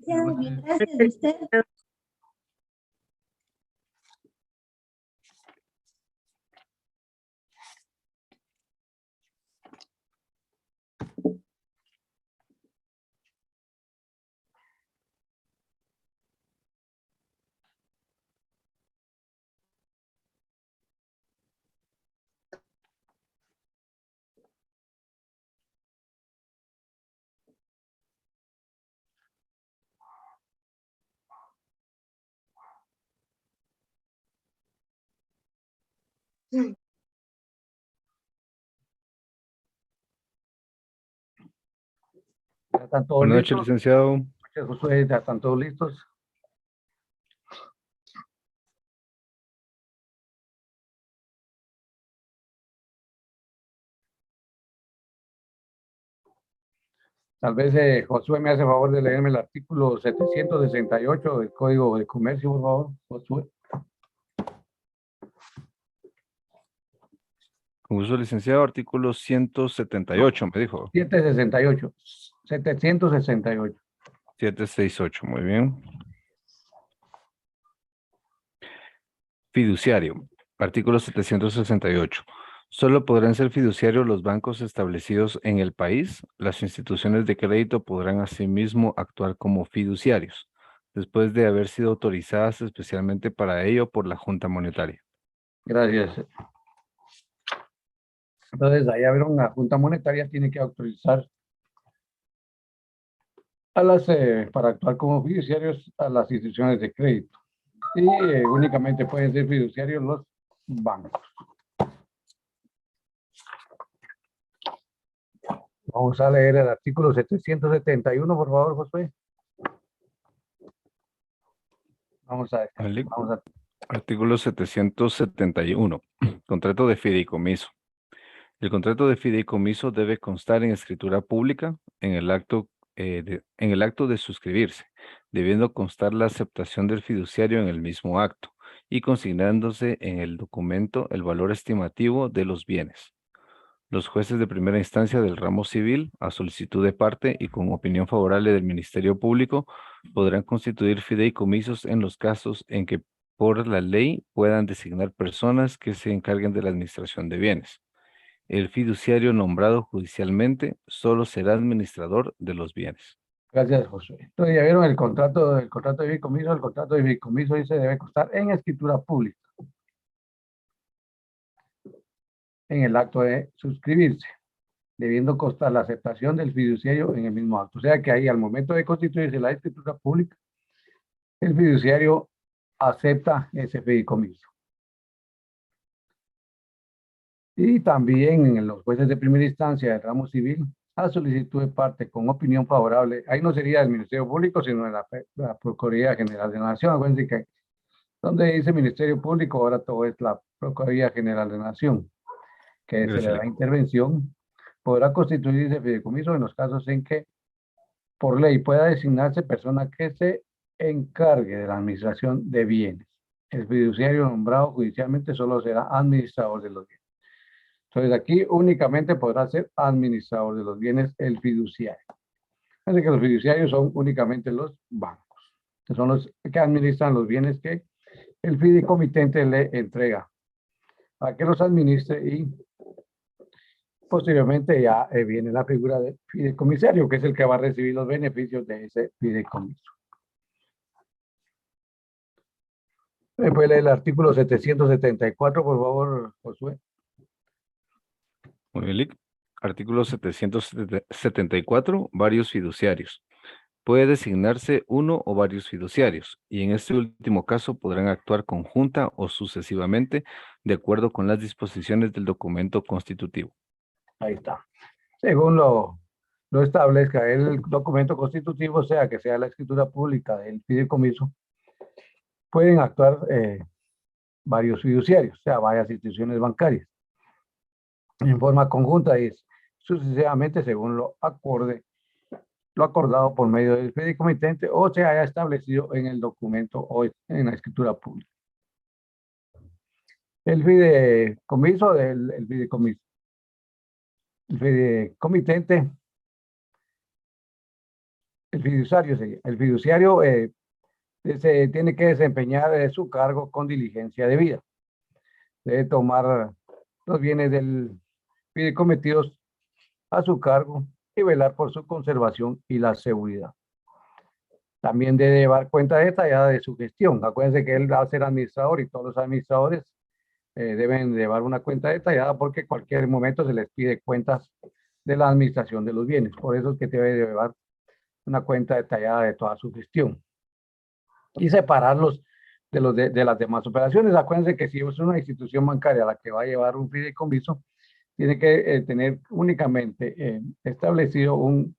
Bien, gracias a usted. ¿Ya están todos Buenas noches, listos? licenciado. Josué, ¿ya están todos listos? Tal vez Josué me hace favor de leerme el artículo 768 del Código de Comercio, por favor, Josué. Con gusto, licenciado. Artículo 178, me dijo. 768. 768. 768, muy bien. Fiduciario. Artículo 768. Solo podrán ser fiduciarios los bancos establecidos en el país. Las instituciones de crédito podrán asimismo actuar como fiduciarios, después de haber sido autorizadas especialmente para ello por la Junta Monetaria. Gracias. Entonces, allá vieron, la Junta Monetaria tiene que autorizar a para actuar como fiduciarios a las instituciones de crédito. Y únicamente pueden ser fiduciarios los bancos. Vamos a leer el artículo 771, por favor, Josué. Vamos a Artículo 771. Contrato de fideicomiso. El contrato de fideicomiso debe constar en escritura pública en el acto de suscribirse, debiendo constar la aceptación del fiduciario en el mismo acto y consignándose en el documento el valor estimativo de los bienes. Los jueces de primera instancia del ramo civil, a solicitud de parte y con opinión favorable del Ministerio Público, podrán constituir fideicomisos en los casos en que por la ley puedan designar personas que se encarguen de la administración de bienes. El fiduciario nombrado judicialmente solo será administrador de los bienes. Gracias, Josué. Entonces, ya vieron el contrato de fideicomiso. El contrato de fideicomiso dice debe constar en escritura pública, en el acto de suscribirse, debiendo constar la aceptación del fiduciario en el mismo acto. O sea que ahí, al momento de constituirse la escritura pública, el fiduciario acepta ese fideicomiso. Y también en los jueces de primera instancia del ramo civil, a solicitud de parte con opinión favorable, ahí no sería el Ministerio Público, sino de la Procuraduría General de la Nación. Acuérdense que donde dice Ministerio Público, ahora todo es la Procuraduría General de la Nación, que se le Gracias, da intervención, podrá constituirse fideicomiso en los casos en que por ley pueda designarse persona que se encargue de la administración de bienes. El fiduciario nombrado judicialmente solo será administrador de los bienes. Entonces aquí únicamente podrá ser administrador de los bienes el fiduciario. Así que los fiduciarios son únicamente los bancos, que son los que administran los bienes que el fideicomitente le entrega a que los administre, y posteriormente ya viene la figura del fideicomisario, que es el que va a recibir los beneficios de ese fideicomiso. ¿Me puede leer el artículo 774, por favor, Josué? muy bien, Lic. Artículo 774. Varios fiduciarios. Puede designarse uno o varios fiduciarios, y en este último caso podrán actuar conjunta o sucesivamente de acuerdo con las disposiciones del documento constitutivo. Ahí está. Según lo establezca el documento constitutivo, sea que sea la escritura pública del fideicomiso, pueden actuar varios fiduciarios, o sea, varias instituciones bancarias, en forma conjunta y sucesivamente según lo acordado por medio del fideicomitente o se haya establecido en el documento o en la escritura pública. El fideicomiso el fideicomitente El fiduciario sería. El fiduciario se tiene que desempeñar su cargo con diligencia debida. Debe tomar los bienes del fideicomisos a su cargo y velar por su conservación y la seguridad. También debe llevar cuenta detallada de su gestión. Acuérdense que él va a ser administrador y todos los administradores deben llevar una cuenta detallada porque cualquier momento se les pide cuentas de la administración de los bienes. Por eso es que debe llevar una cuenta detallada de toda su gestión y separarlos de las demás operaciones. Acuérdense que si es una institución bancaria la que va a llevar un fideicomiso, tiene que tener únicamente establecido un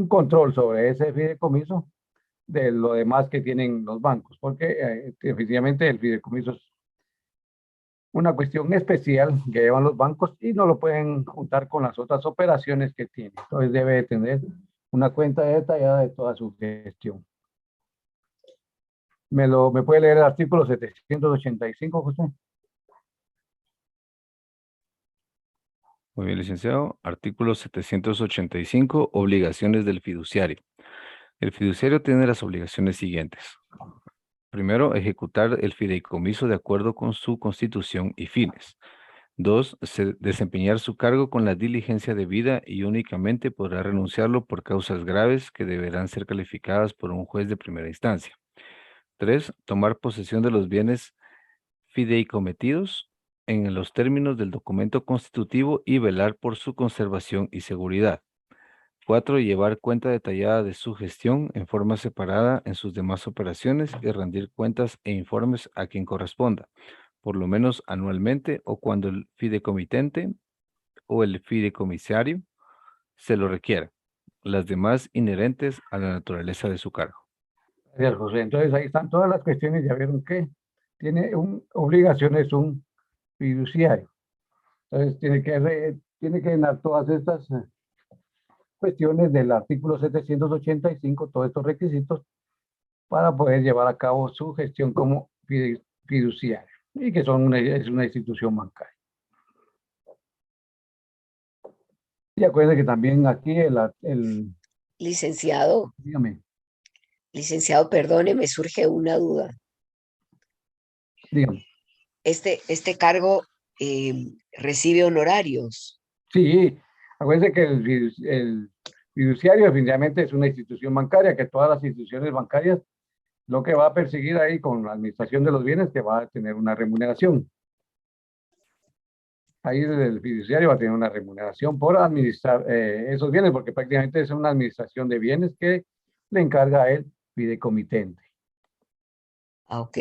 control sobre ese fideicomiso de lo demás que tienen los bancos, porque efectivamente el fideicomiso es una cuestión especial que llevan los bancos y no lo pueden juntar con las otras operaciones que tienen. Entonces debe tener una cuenta detallada de toda su gestión. ¿Me puede leer el artículo 785, José? Muy bien, licenciado. Artículo 785, obligaciones del fiduciario. El fiduciario tiene las obligaciones siguientes. Primero, ejecutar el fideicomiso de acuerdo con su constitución y fines. 2, desempeñar su cargo con la diligencia debida y únicamente podrá renunciarlo por causas graves que deberán ser calificadas por un juez de primera instancia. 3, tomar posesión de los bienes fideicometidos en los términos del documento constitutivo y velar por su conservación y seguridad. 4, llevar cuenta detallada de su gestión en forma separada en sus demás operaciones y rendir cuentas e informes a quien corresponda, por lo menos anualmente o cuando el fideicomitente o el fideicomisario se lo requiera. Las demás inherentes a la naturaleza de su cargo. Gracias, José. Entonces ahí están todas las cuestiones. Ya vieron que tiene obligaciones un fiduciario. Entonces tiene que llenar todas estas cuestiones del artículo 785, todos estos requisitos para poder llevar a cabo su gestión como fiduciario y que es una institución bancaria. Y acuérdense que también aquí Licenciado, dígame, perdone, me surge una duda. dígame. Este cargo recibe honorarios. Sí, acuérdense que el fiduciario definitivamente es una institución bancaria, que todas las instituciones bancarias lo que va a perseguir ahí con la administración de los bienes que va a tener una remuneración. Ahí el fiduciario va a tener una remuneración por administrar esos bienes, porque prácticamente es una administración de bienes que le encarga a él fideicomitente. Ok.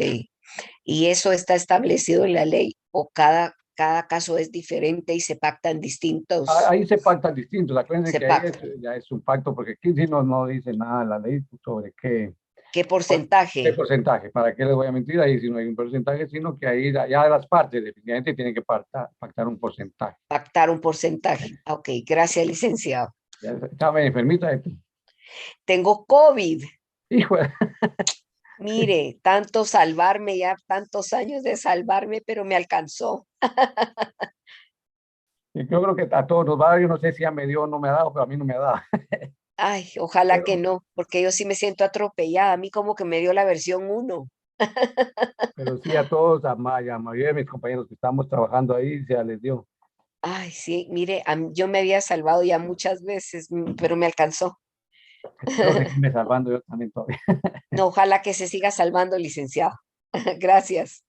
¿Y eso está establecido en la ley o cada caso es diferente y se pactan distintos? Ahí se pactan distintos. Acuérdense Se que ahí pactan. ya es un pacto, porque aquí sí no dice nada en la ley sobre ¿Qué qué porcentaje? porcentaje. ¿Para qué les voy a mentir? Ahí sí no hay un porcentaje, sino que ahí ya las partes definitivamente tienen que pactar un porcentaje. Pactar un porcentaje. Ok, gracias, licenciado. Ya estaba enfermita. Tengo COVID. Hijo, Mire, tanto salvarme, ya tantos años de salvarme, pero me alcanzó. yo creo que a todos nos va a dar, yo no sé si ya me dio o no me ha dado, pero a mí no me ha dado. Ay, ojalá que Pero, no, porque yo sí me siento atropellada. A mí como que me dio la versión 1. pero sí a todos, a la mayoría de mis compañeros que estamos trabajando ahí, ya les dio. Ay, sí, mire, yo me había salvado ya muchas veces, pero me alcanzó. Espero seguirme salvando yo también todavía. No, ojalá que se siga salvando, licenciado. Gracias.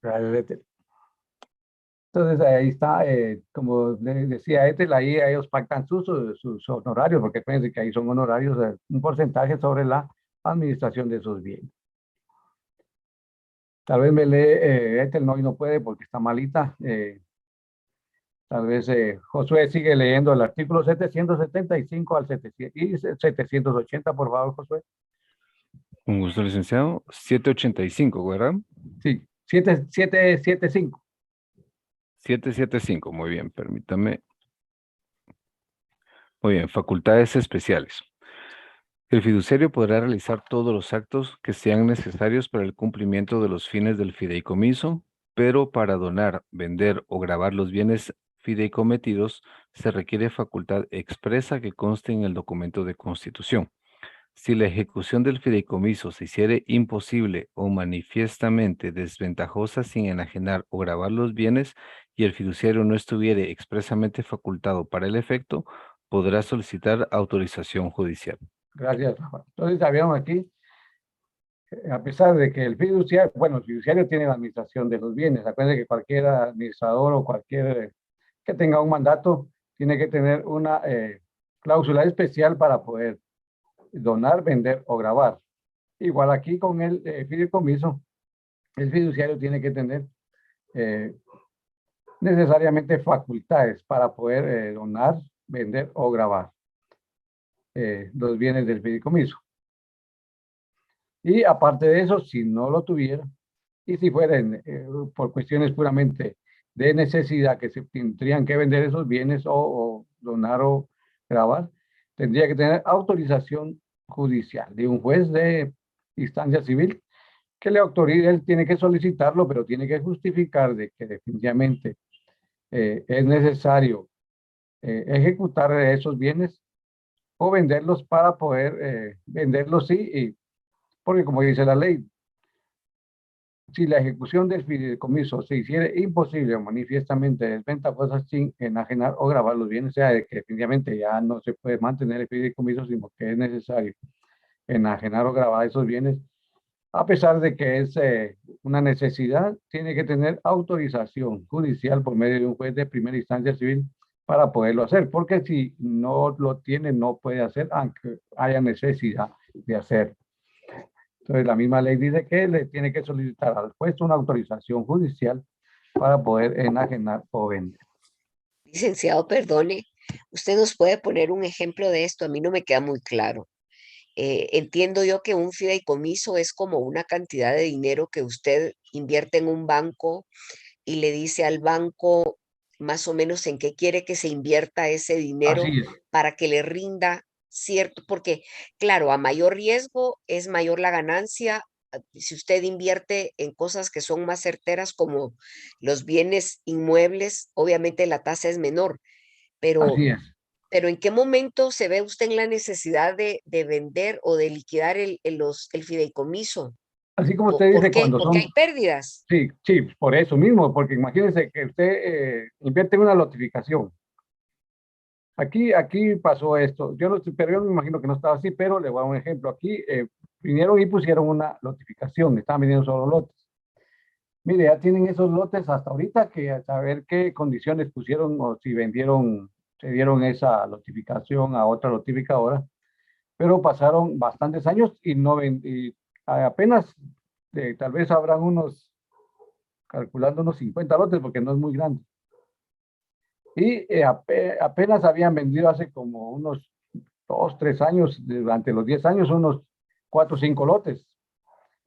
Entonces ahí está, como les decía, ahí ellos pactan sus honorarios, porque fíjense que ahí son honorarios, un porcentaje sobre la administración de esos bienes. Tal vez me lee, no, hoy no puede porque está malita. Tal vez Josué sigue leyendo el artículo 775 al 780, por favor, Josué. Un gusto, licenciado. 785, ¿verdad? Sí, 775. 775, muy bien, permítame. Muy bien, facultades especiales. El fiduciario podrá realizar todos los actos que sean necesarios para el cumplimiento de los fines del fideicomiso, pero para donar, vender o gravar los bienes fideicometidos se requiere facultad expresa que conste en el documento de constitución. Si la ejecución del fideicomiso se hiciere imposible o manifiestamente desventajosa sin enajenar o gravar los bienes y el fiduciario no estuviere expresamente facultado para el efecto, podrá solicitar autorización judicial. Gracias, Rafa. Entonces, ya vieron aquí, a pesar de que el fiduciario, bueno, el fiduciario tiene la administración de los bienes. Acuérdense que cualquier administrador o cualquier que tenga un mandato tiene que tener una cláusula especial para poder donar, vender o gravar. Igual aquí con el fideicomiso, el fiduciario tiene que tener necesariamente facultades para poder donar, vender o grabar los bienes del fideicomiso. Y aparte de eso, si no lo tuviera, y si fueran por cuestiones puramente de necesidad que se tendrían que vender esos bienes o donar o grabar, tendría que tener autorización judicial de un juez de instancia civil que le autorice. Él tiene que solicitarlo, pero tiene que justificar de que definitivamente es necesario ejecutar esos bienes o venderlos para poder venderlos, sí, y porque como dice la ley, si la ejecución del fideicomiso se hiciera imposible o manifiestamente desventajosa sin enajenar o gravar los bienes, o sea, de que definitivamente ya no se puede mantener el fideicomiso, sino que es necesario enajenar o grabar esos bienes, a pesar de que es una necesidad, tiene que tener autorización judicial por medio de un juez de primera instancia civil para poderlo hacer, porque si no lo tiene, no puede hacer, aunque haya necesidad de hacerlo. Entonces, la misma ley dice que le tiene que solicitar al juez una autorización judicial para poder enajenar o vender. Licenciado, perdone, ¿usted nos puede poner un ejemplo de esto? A mí no me queda muy claro. Entiendo yo que un fideicomiso es como una cantidad de dinero que usted invierte en un banco y le dice al banco más o menos en qué quiere que se invierta ese dinero Así es. para que le rinda cierto, porque claro, a mayor riesgo es mayor la ganancia. Si usted invierte en cosas que son más certeras como los bienes inmuebles, obviamente la tasa es menor, pero Así es. pero ¿en qué momento se ve usted en la necesidad de vender o de liquidar el fideicomiso? Así como ¿O usted por dice, qué? cuando Porque hay son, pérdidas. sí, sí, por eso mismo, porque imagínense que usted invierte en una notificación. Aquí pasó esto. Yo no, pero yo me imagino que no estaba así, pero le voy a dar un ejemplo. Aquí vinieron y pusieron una notificación, estaban vendiendo solo lotes. Mire, ya tienen esos lotes hasta ahorita que a saber qué condiciones pusieron o si vendieron, se dieron esa notificación a otra notificadora, pero pasaron bastantes años y no y apenas tal vez habrán unos, calculando unos 50 lotes porque no es muy grande. Y apenas habían vendido hace como unos 2, 3 años, durante los 10 años, unos 4 o 5 lotes.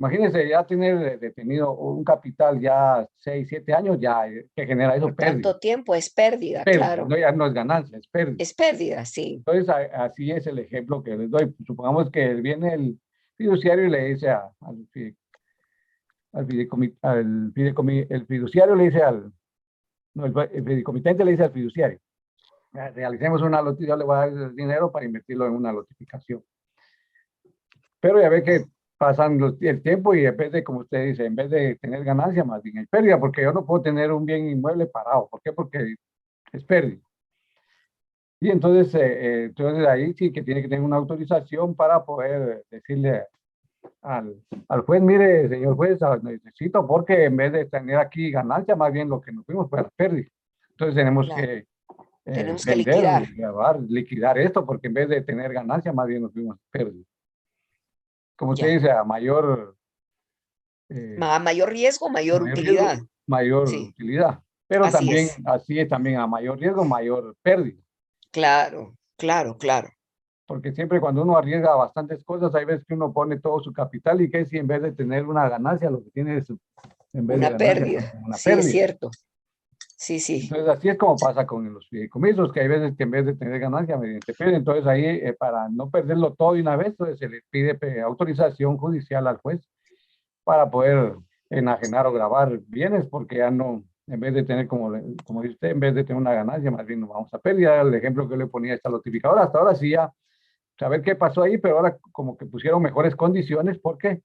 Imagínense ya tener detenido un capital ya 6, 7 años, ya que genera eso, Por pérdida. tanto tiempo es pérdida, Pérdida, claro. no, ya no es ganancia, es pérdida. Es pérdida, sí. Entonces, así es el ejemplo que les doy. Supongamos que viene el fiduciario y le dice el fiduciario le dice no, el fideicomitente le dice al fiduciario, realicemos una lotificación, yo le voy a dar el dinero para invertirlo en una lotificación. Pero ya ve que pasan el tiempo y en vez de, como usted dice, en vez de tener ganancia, más bien hay pérdida, porque yo no puedo tener un bien inmueble parado. ¿Por qué? Porque es pérdida. Y entonces ahí sí que tiene que tener una autorización para poder decirle al juez, mire, señor juez, necesito porque en vez de tener aquí ganancia, más bien lo que nos fuimos fue la pérdida. Entonces tenemos Claro. que Tenemos que vender, liquidar. grabar, liquidar esto, porque en vez de tener ganancia, más bien nos fuimos pérdida. Como usted Ya. dice, a mayor Mayor riesgo, mayor mayor riesgo, utilidad. mayor Sí, utilidad. Pero así también, es. así es también a mayor riesgo, mayor pérdida. Claro, claro, claro. Porque siempre cuando uno arriesga bastantes cosas, hay veces que uno pone todo su capital y que si en vez de tener una ganancia, lo que tiene es, en vez de Una ganancia, pérdida. una Sí, es pérdida. cierto. Sí, sí. Entonces, así es como pasa con los fideicomisos, que hay veces que en vez de tener ganancia, mediante pérdida. Entonces, ahí, para no perderlo todo de una vez, entonces se le pide autorización judicial al juez para poder enajenar o grabar bienes, porque ya no, en vez de tener, como dice usted, en vez de tener una ganancia, más bien nos vamos a pérdida. El ejemplo que le ponía a esta notificadora, hasta ahora sí ya saber qué pasó ahí, pero ahora como que pusieron mejores condiciones porque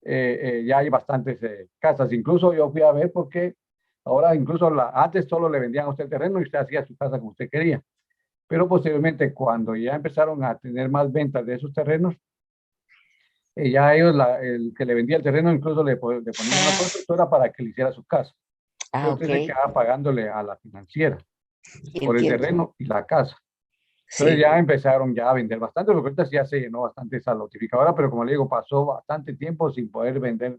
ya hay bastantes casas. Incluso yo fui a ver porque ahora incluso antes solo le vendían a usted el terreno y usted hacía su casa como usted quería. Pero posteriormente, cuando ya empezaron a tener más ventas de esos terrenos, ya ellos, el que le vendía el terreno, incluso le ponía una constructora para que le hiciera su casa. Ah, Pero usted se ok, quedaba pagándole a la financiera por el entiendo. terreno y la casa. Entonces Sí, ya empezaron ya a vender bastante, porque ahorita ya se llenó bastante esa notificadora, pero como le digo, pasó bastante tiempo sin poder vender.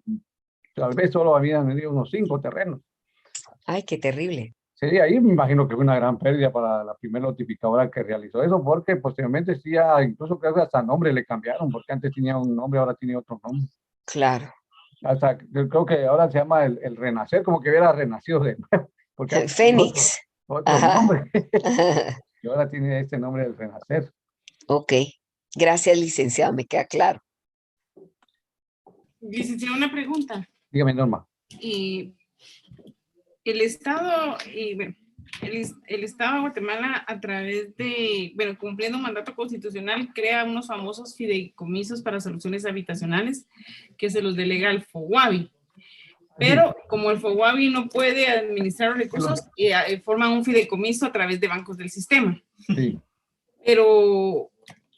Tal vez solo habían vendido unos 5 terrenos. ay, qué terrible. Sí, ahí me imagino que fue una gran pérdida para la primera notificadora que realizó eso, porque posteriormente sí, incluso creo que hasta nombre le cambiaron, porque antes tenía un nombre, ahora tiene otro nombre. Claro. Hasta yo creo que ahora se llama el Renacer, como que hubiera renacido de nuevo, porque antes tenía Fénix. otro Ajá. nombre, y ahora tiene este nombre del Renacer. Ok. Gracias, licenciado, me queda claro. Licenciado, una pregunta. Dígame, Norma. Y el Estado, bueno, el Estado de Guatemala, a través de, bueno, cumpliendo un mandato constitucional, crea unos famosos fideicomisos para soluciones habitacionales que se los delega al FOGUABI. Pero como el FOGUABI no puede administrar los recursos, forman un fideicomiso a través de bancos del sistema. Sí. Pero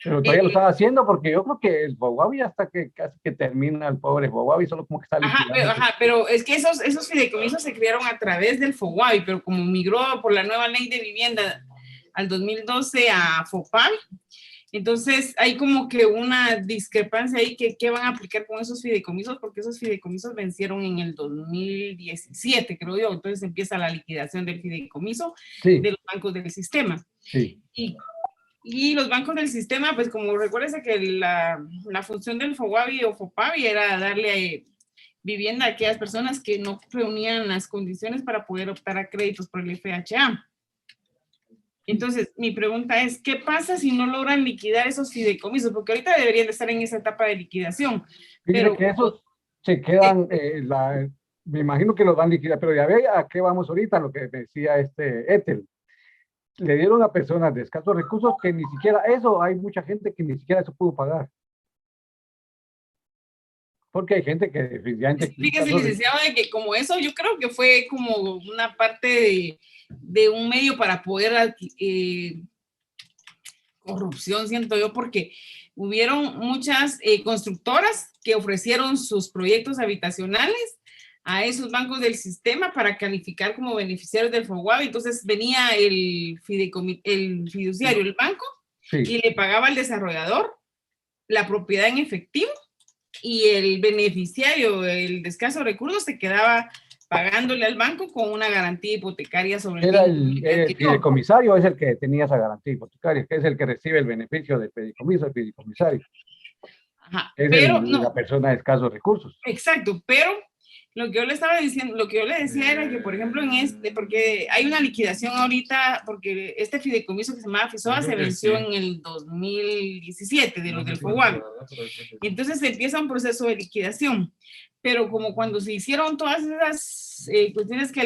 Pero todavía lo estaba haciendo porque yo creo que el Bowavi hasta que casi que termina el pobre Bowavi, solo como que está liquidando. pero es que esos fideicomisos se crearon a través del FOGUABI, pero como migró por la nueva ley de vivienda al 2012 a FOPABI, entonces hay como que una discrepancia ahí que qué van a aplicar con esos fideicomisos, porque esos fideicomisos vencieron en el 2017, creo yo, entonces empieza la liquidación del fideicomiso de los bancos del sistema. Sí. Y los bancos del sistema, pues como recuérdese que la función del FOGUABI o FOPABI era darle vivienda a aquellas personas que no reunían las condiciones para poder optar a créditos por el FHA. Entonces, mi pregunta es, ¿qué pasa si no logran liquidar esos fideicomisos? Porque ahorita deberían de estar en esa etapa de liquidación. Pero que esos se quedan, me imagino que los van a liquidar, pero ya ve a qué vamos ahorita, lo que decía Ethel. Le dieron a personas de escasos recursos que ni siquiera eso, hay mucha gente que ni siquiera eso pudo pagar. Porque hay gente que definitivamente... Fíjese, licenciado, de que como eso, yo creo que fue como una parte de un medio para poder corrupción, siento yo, porque hubieron muchas constructoras que ofrecieron sus proyectos habitacionales a esos bancos del sistema para calificar como beneficiarios del FOGUABI. Entonces venía el fiduciario, el banco, y le pagaba al desarrollador la propiedad en efectivo, y el beneficiario, el de escasos recursos, se quedaba pagándole al banco con una garantía hipotecaria sobre el fideicomisario es el que tenía esa garantía hipotecaria, que es el que recibe el beneficio del fideicomiso, el fideicomisario. Ajá, es pero la persona de escasos recursos. Exacto, pero lo que yo le estaba diciendo, lo que yo le decía era que, por ejemplo, porque hay una liquidación ahorita, porque este fideicomiso que se llama FISOA se venció en el 2017, de los del FOGUABI. Y entonces se empieza un proceso de liquidación. Pero como cuando se hicieron todas esas cuestiones que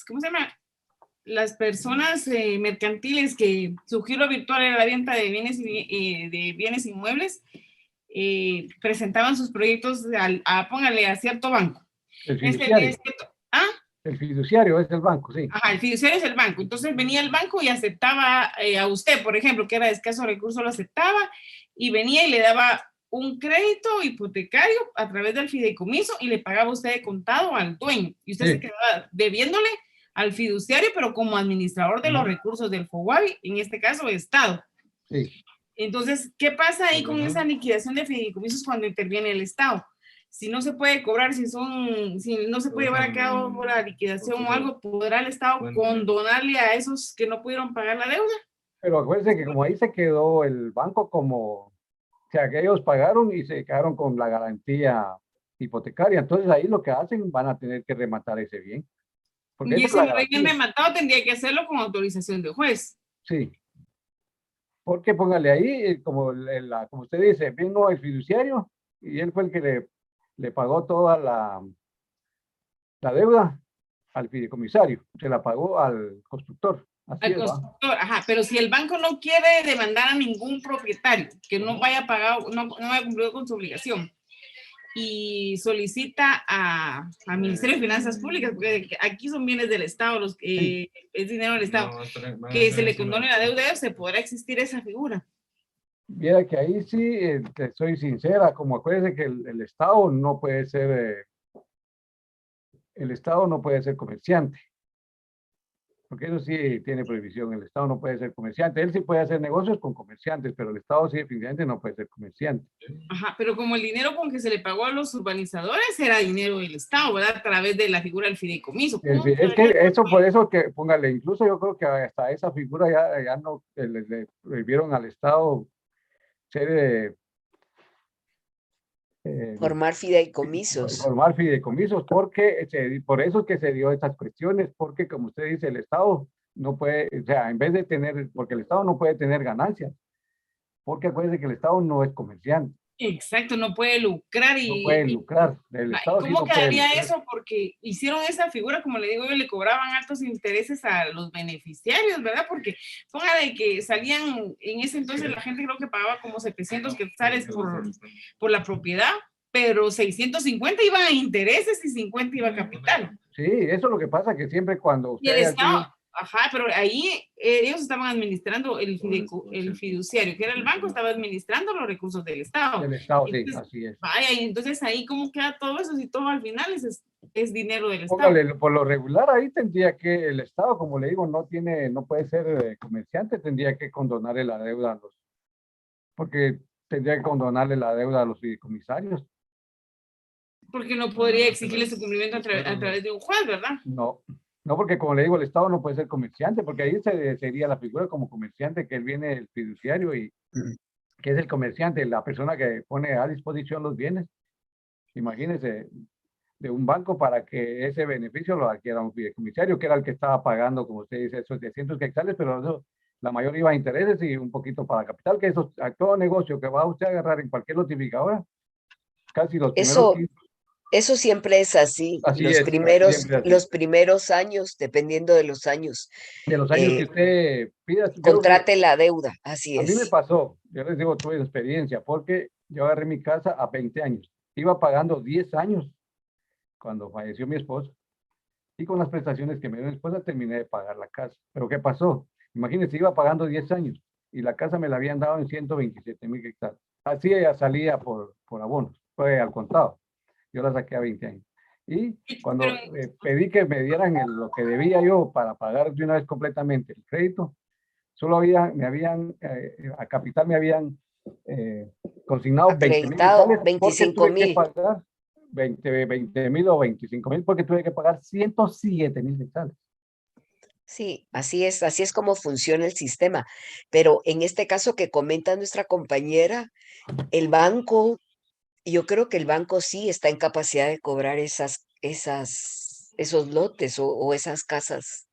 ¿cómo se llama? Las personas mercantiles, que su giro virtual era la venta de bienes inmuebles, presentaban sus proyectos póngale a cierto banco. El fiduciario. El fiduciario es el banco, sí. Ajá, el fiduciario es el banco. Entonces venía el banco y aceptaba a usted, por ejemplo, que era de escaso recurso, lo aceptaba y venía y le daba un crédito hipotecario a través del fideicomiso y le pagaba usted de contado al dueño. Y usted se quedaba debiéndole al fiduciario, pero como administrador de los recursos del FOGUABI, en este caso, Estado. Sí. Entonces, ¿qué pasa ahí con esa liquidación de fideicomisos cuando interviene el Estado? Si no se puede cobrar, si no se puede llevar a cabo la liquidación o algo, ¿podrá el Estado condonarle a esos que no pudieron pagar la deuda? Pero acuérdense que como ahí se quedó el banco o sea, que ellos pagaron y se quedaron con la garantía hipotecaria. Entonces ahí lo que hacen, van a tener que rematar ese bien. Porque y ese bien rematado tendría que hacerlo con autorización del juez. Sí. Porque póngale ahí, como usted dice, vino el fiduciario y él fue el que le pagó toda la deuda al fideicomisario, se la pagó al constructor. Así al es, ¿va? constructor, ajá, pero si el banco no quiere demandar a ningún propietario que no vaya pagado, no haya cumplido con su obligación y solicita al Ministerio de Finanzas Públicas, porque aquí son bienes del Estado, es dinero del Estado, que se le condone la deuda, se podrá existir esa figura. Mira que ahí sí, te soy sincera, como acuérdense que el Estado no puede ser, el Estado no puede ser comerciante, porque eso sí tiene prohibición, el Estado no puede ser comerciante, él sí puede hacer negocios con comerciantes, pero el Estado sí definitivamente no puede ser comerciante. Ajá, pero como el dinero con que se le pagó a los urbanizadores era dinero del Estado, ¿verdad? A través de la figura del fideicomiso. ¿Cómo Es que podría- eso, por eso que, póngale, incluso yo creo que hasta esa figura ya no, le prohibieron al Estado ser, Formar fideicomisos. formar fideicomisos, porque por eso es que se dio estas cuestiones, porque como usted dice, el Estado no puede, o sea, en vez de tener, porque el Estado no puede tener ganancias, porque acuérdense que el Estado no es comerciante, Exacto, no puede lucrar no puede lucrar, el ¿y Estado sí cómo no puede quedaría lucrar. eso? Porque hicieron esa figura, como le digo yo, le cobraban altos intereses a los beneficiarios, ¿verdad? Porque póngale que salían, en ese entonces la gente creo que pagaba como 700 quetzales por la propiedad, pero 650 iban a intereses y 50 iba a capital. Sí, eso es lo que pasa, que siempre cuando Y usted el haya Estado, sido ajá, pero ahí ellos estaban administrando el fiduciario, que era el banco, estaba administrando los recursos del Estado. del Estado, sí, Entonces, así es. vaya, y entonces ahí cómo queda todo eso, si todo al final es dinero del Estado. Póngale, por lo regular ahí tendría que el Estado, como le digo, no puede ser comerciante, tendría que condonarle la deuda a porque tendría que condonarle la deuda a los fideicomisarios. Porque no podría exigirle su cumplimiento a través de un juez, ¿verdad? No, no, porque como le digo, el Estado no puede ser comerciante, porque ahí sería la figura como comerciante, que él viene el fiduciario y que es el comerciante, la persona que pone a disposición los bienes. Imagínese, de un banco para que ese beneficio lo adquiera un fideicomisario, que era el que estaba pagando, como usted dice, esos 700 quetzales, pero eso, la mayor iba a intereses y un poquito para capital, que eso, a todo negocio que va usted a agarrar en cualquier notificadora, casi los primeros Eso, 15, eso siempre es así. así es, siempre así. Los primeros años, dependiendo de los años, De los años que eh, usted pida, yo creo que contrate la deuda. Así a mí me es. pasó, yo les digo, tuve experiencia, porque yo agarré mi casa a 20 años, iba pagando 10 años cuando falleció mi esposo, y con las prestaciones que me dio mi esposa terminé de pagar la casa. Pero ¿qué pasó? Imagínense, iba pagando 10 años y la casa me la habían dado en 127,000 hectáreas. Así ella salía por abonos, fue al contado. Yo la saqué a 20 años. Y cuando pedí que me dieran lo que debía yo para pagar de una vez completamente el crédito, solo a capital me habían consignado 20,000 Acreditado, quetzales porque 25 tuve que mil. pagar 20,000 o 25,000 porque tuve que pagar 107,000 quetzales. Sí, así es como funciona el sistema. Pero en este caso que comenta nuestra compañera, el banco, yo creo que el banco sí está en capacidad de cobrar esos lotes o esas casas.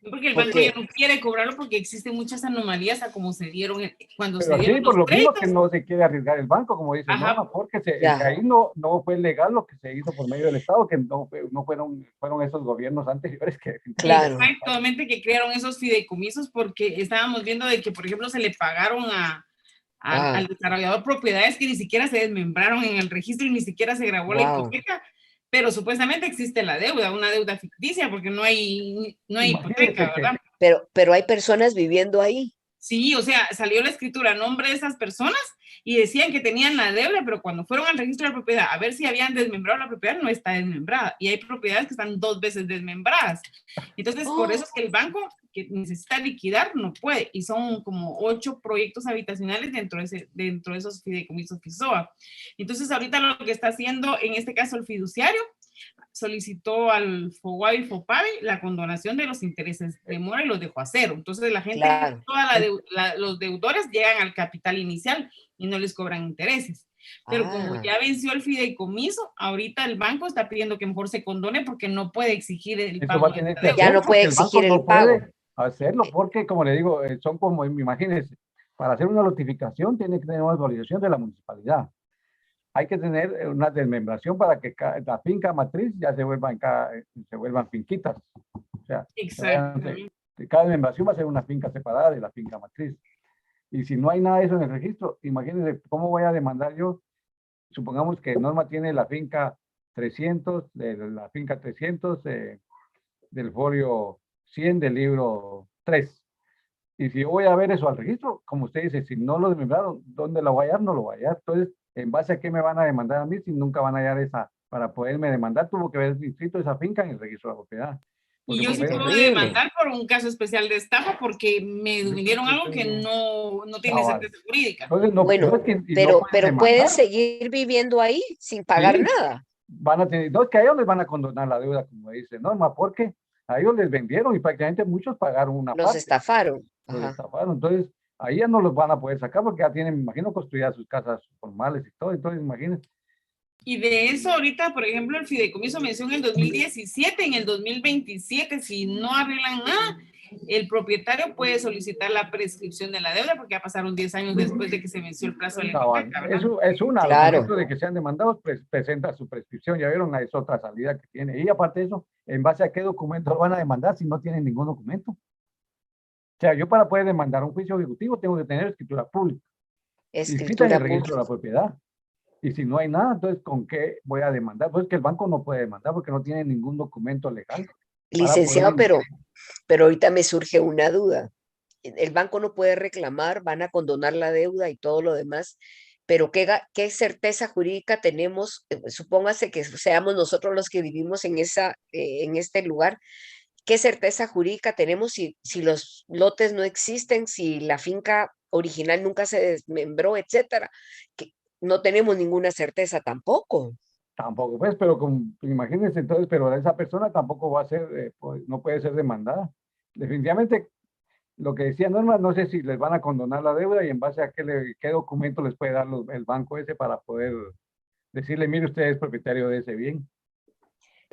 Porque el banco ya Porque, no quiere cobrarlo porque existen muchas anomalías a como se dieron cuando se Pero dieron sí, los por lo mismo que créditos. no se quiere arriesgar el banco, como dice Ajá, Norma, porque ya, ahí no fue legal lo que se hizo por medio del Estado, que no fueron esos gobiernos anteriores que claro. exactamente, que crearon esos fideicomisos porque estábamos viendo de que, por ejemplo, se le pagaron al desarrollador propiedades que ni siquiera se desmembraron en el registro y ni siquiera se grabó la Wow. hipoteca, pero supuestamente existe la deuda, una deuda ficticia porque no hay Imagínense hipoteca, ¿verdad? Pero hay personas viviendo ahí. Sí, o sea, salió la escritura a nombre de esas personas y decían que tenían la deuda, pero cuando fueron al registro de la propiedad a ver si habían desmembrado la propiedad, no está desmembrada. Y hay propiedades que están 2 veces desmembradas. Entonces, por eso es que el banco que necesita liquidar no puede. Y son como 8 proyectos habitacionales dentro de esos fideicomisos FISOA. Entonces, ahorita lo que está haciendo, en este caso, el fiduciario, solicitó al FOGUAI y FOPAVI la condonación de los intereses de mora y los dejó a cero. Entonces la gente, Claro. los deudores llegan al capital inicial y no les cobran intereses. Pero como ya venció el fideicomiso, ahorita el banco está pidiendo que mejor se condone porque no puede exigir el eso pago va a de tener la que deuda. Ya hacer, no puede porque el banco exigir el no pago. puede hacerlo, porque como le digo, son como, imagínense, para hacer una notificación tiene que tener una autorización de la municipalidad. Hay que tener una desmembración para que la finca matriz ya se vuelvan finquitas. O sea, Exactamente. Cada desmembración va a ser una finca separada de la finca matriz. Y si no hay nada de eso en el registro, imagínense cómo voy a demandar yo. Supongamos que Norma tiene la finca 300, la finca 300 del folio 100 del libro 3. Y si yo voy a ver eso al registro, como usted dice, si no lo desmembraron, ¿dónde lo voy a hallar? No lo voy a hallar. Entonces, ¿en base a qué me van a demandar a mí si nunca van a hallar esa? Para poderme demandar, tuvo que haber inscrito esa finca en el registro de la propiedad. Y Porque yo por sí medio puedo de- demandar por un caso especial de estafa porque me dieron algo que no tiene Cabal. certeza jurídica. Entonces, no, Bueno, no es que- y no pero pueden pueden demandar. seguir viviendo ahí sin pagar Sí. nada. Van a tener, no es que a ellos les van a condonar la deuda, como dice Norma, porque a ellos les vendieron y prácticamente muchos pagaron una Los parte, estafaron. los Ajá. estafaron. Entonces, ahí ya no los van a poder sacar porque ya tienen, me imagino, construidas sus casas formales y todo. Entonces, imagínense. Y de eso ahorita, por ejemplo, el fideicomiso mencionó en el 2017, en el 2027, si no arreglan nada, el propietario puede solicitar la prescripción de la deuda porque ya pasaron 10 años después de que se venció el plazo de la Cabal. hipoteca, ¿verdad? Eso es una, Claro. al momento de que sean demandados, presenta su prescripción. Ya vieron, es otra salida que tiene. Y aparte de eso, ¿en base a qué documento lo van a demandar si no tienen ningún documento? O sea, yo para poder demandar un juicio ejecutivo tengo que tener escritura pública, inscrita en Escritura el registro de la pública. propiedad. Y si no hay nada, entonces, ¿con qué voy a demandar? Pues que el banco no puede demandar porque no tiene ningún documento legal. Licenciado, poder- pero ahorita me surge una duda. El banco no puede reclamar, van a condonar la deuda y todo lo demás, pero ¿qué certeza jurídica tenemos? Supóngase que seamos nosotros los que vivimos en este lugar. ¿Qué certeza jurídica tenemos si los lotes no existen, si la finca original nunca se desmembró, etcétera? Que no tenemos ninguna certeza tampoco. Tampoco, pues, pero imagínense entonces, pero esa persona tampoco va a ser, no puede ser demandada. Definitivamente, lo que decía Norma, no sé si les van a condonar la deuda y en base a qué documento les puede dar el banco ese para poder decirle, mire, usted es propietario de ese bien.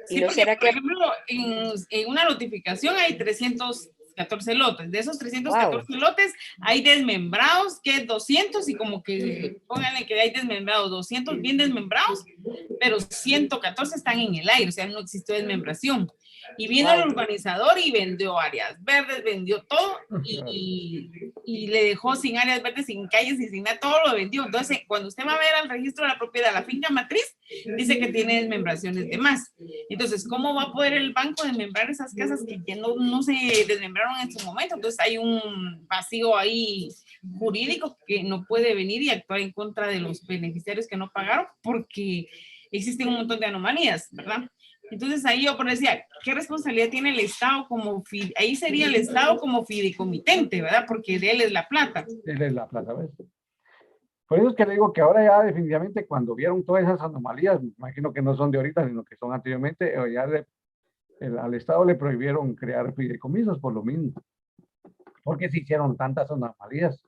¿Y Sí, no porque, será por que ejemplo, en una notificación hay 314 lotes. De esos 314 lotes hay desmembrados, que 200 y como que pónganle que hay desmembrados 200 bien desmembrados, pero 114 están en el aire, o sea, no existió desmembración. Y vino el urbanizador y vendió áreas verdes, vendió todo y le dejó sin áreas verdes, sin calles y sin nada, todo lo vendió. Entonces, cuando usted va a ver al registro de la propiedad, la finca matriz, dice que tiene desmembraciones de más. Entonces, ¿cómo va a poder el banco desmembrar esas casas que ya no se desmembraron en su momento? Entonces, hay un vacío ahí jurídico que no puede venir y actuar en contra de los beneficiarios que no pagaron porque existen un montón de anomalías, ¿verdad? Entonces, ahí yo decía, ¿qué responsabilidad tiene el Estado como, ahí sería el Estado como fideicomitente, ¿verdad? Porque de él es la plata. Él es la plata, ¿ves? Por eso es que le digo que ahora ya definitivamente cuando vieron todas esas anomalías, me imagino que no son de ahorita, sino que son anteriormente, ya al Estado le prohibieron crear fideicomisos por lo mismo. Porque se hicieron tantas anomalías.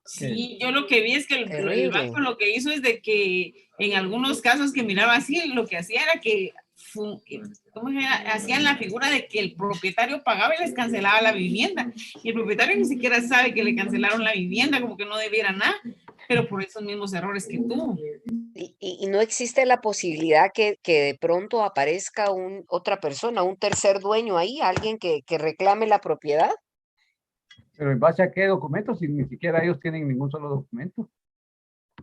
Sí, yo lo que vi es que el Terrible. banco lo que hizo es de que en algunos casos que miraba así, lo que hacía era que hacían la figura de que el propietario pagaba y les cancelaba la vivienda. Y el propietario ni siquiera sabe que le cancelaron la vivienda, como que no debiera nada, pero por esos mismos errores que tuvo. Y no existe la posibilidad que de pronto aparezca otra persona, un tercer dueño ahí, alguien que reclame la propiedad. Pero ¿en base a qué documentos? Si ni siquiera ellos tienen ningún solo documento.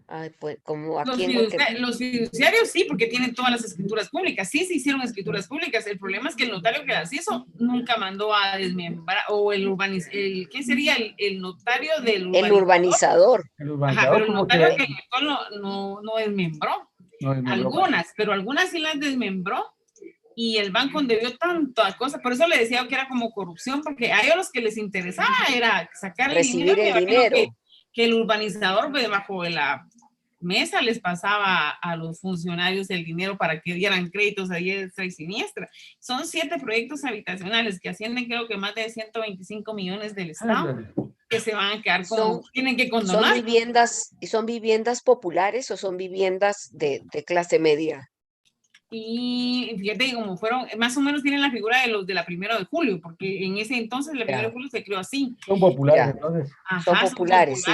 Ay, pues como Los, aquí en Guatemala. los fiduciarios sí, porque tienen todas las escrituras públicas. Sí, se hicieron escrituras públicas. El problema es que el notario que las hizo nunca mandó a desmembrar, o ¿qué sería? El notario del El urbanizador. El Ajá, urbanizador pero el como notario que que no desmembró. no desmembró. Algunas, pero algunas sí las desmembró. Y el banco debió tanta cosa, por eso le decía que era como corrupción, porque a ellos los que les interesaba era sacar el Recibir dinero. el dinero. Que el urbanizador debajo de la mesa les pasaba a los funcionarios el dinero para que dieran créditos a diestra y siniestra. Son 7 proyectos habitacionales que ascienden creo que más de 125 millones del Estado, que se van a quedar como, tienen que condonar. ¿Son viviendas populares o son viviendas de clase media? Y fíjate que como fueron, más o menos tienen la figura de los de la 1 de julio, porque en ese entonces la 1 de julio se creó así. Son populares, Ya. entonces. Ajá, Son populares, sí.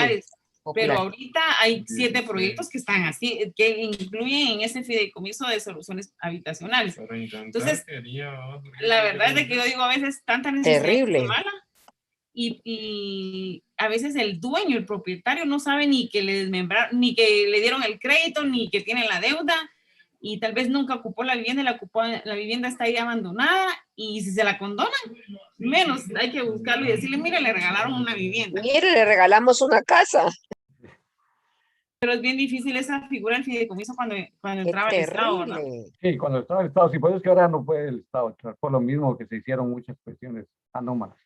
pero Popular. ahorita hay 7 proyectos que están así, que incluyen en ese fideicomiso de soluciones habitacionales. Entonces, la verdad es de que yo digo a veces tanta necesidad Terrible. es mala y a veces el dueño, el propietario no sabe ni que le desmembraron, ni que le dieron el crédito, ni que tiene la deuda y tal vez nunca ocupó la vivienda, la vivienda está ahí abandonada y si se la condonan, menos hay que buscarlo y decirle, mire, le regalaron una vivienda. Mire, le regalamos una casa. Pero es bien difícil esa figura del fideicomiso cuando Qué entraba el Estado, ¿verdad? terrible. Sí, cuando estaba el Estado, sí, por eso es que ahora no puede el Estado entrar, por lo mismo que se hicieron muchas cuestiones anómalas.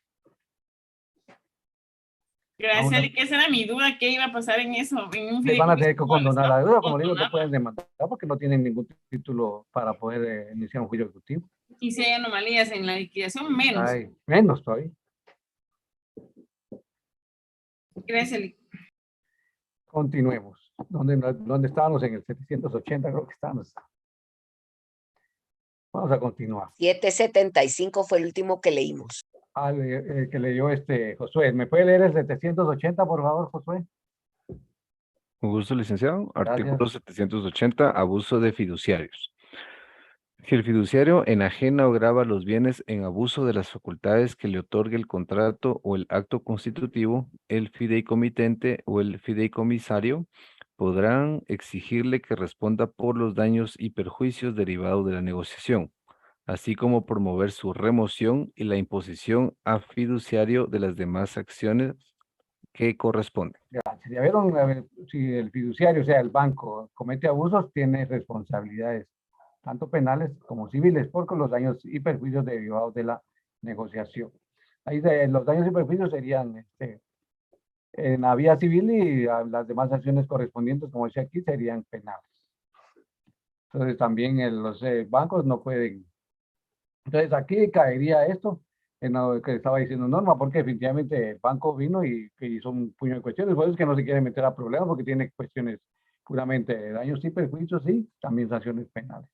Gracias, Ahora- Ale, que esa era mi duda, ¿qué iba a pasar en eso? En un Le van a fideicomiso tener que como el condonar la Estado, deuda, como le digo, no condonarla. pueden demandar porque no tienen ningún título para poder iniciar un juicio ejecutivo. Y si hay anomalías en la liquidación, menos. Hay menos todavía. Gracias, Ale. Continuemos. ¿Dónde estábamos? En el 780, creo que estábamos. Vamos a continuar. 775 fue el último que leímos. Que leyó Josué. ¿Me puede leer el 780, por favor, Josué? Con gusto, licenciado. Gracias. Artículo 780, abuso de fiduciarios. Si el fiduciario enajena o grava los bienes en abuso de las facultades que le otorgue el contrato o el acto constitutivo, el fideicomitente o el fideicomisario podrán exigirle que responda por los daños y perjuicios derivados de la negociación, así como promover su remoción y la imposición a fiduciario de las demás acciones que corresponden. Si ya vieron, si el fiduciario, o sea, el banco, comete abusos, tiene responsabilidades, tanto penales como civiles, por los daños y perjuicios derivados de la negociación. Ahí los daños y perjuicios serían en la vía civil y las demás acciones correspondientes, como dice aquí, serían penales. Entonces también los bancos no pueden. Entonces aquí caería esto en lo que estaba diciendo Norma, porque definitivamente el banco vino y que hizo un puño de cuestiones, por eso es que no se quiere meter a problemas, porque tiene cuestiones puramente de daños y perjuicios y también sanciones penales.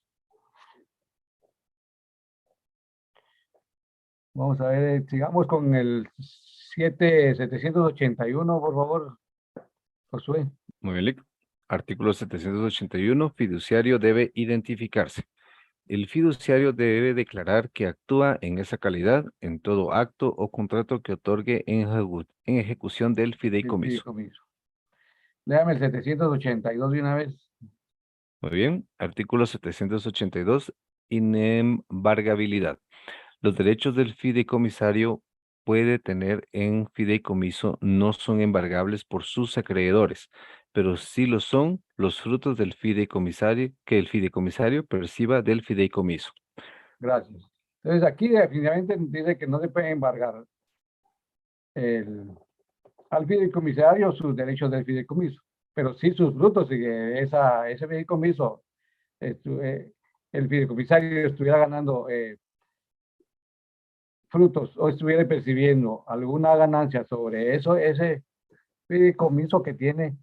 Vamos a ver, sigamos con el 781, por favor, Josué. Muy bien, Lic. Artículo 781, fiduciario debe identificarse. El fiduciario debe declarar que actúa en esa calidad en todo acto o contrato que otorgue en ejecución del fideicomiso. Léame el 782 de una vez. Muy bien. Artículo 782, inembargabilidad. Los derechos del fideicomisario puede tener en fideicomiso no son embargables por sus acreedores, pero sí lo son los frutos del fideicomisario que el fideicomisario perciba del fideicomiso. Gracias. Entonces aquí definitivamente dice que no se puede embargar al fideicomisario sus derechos del fideicomiso, pero sí sus frutos, y ese fideicomiso, el fideicomisario estuviera ganando frutos o estuviera percibiendo alguna ganancia sobre eso, ese fideicomiso que tiene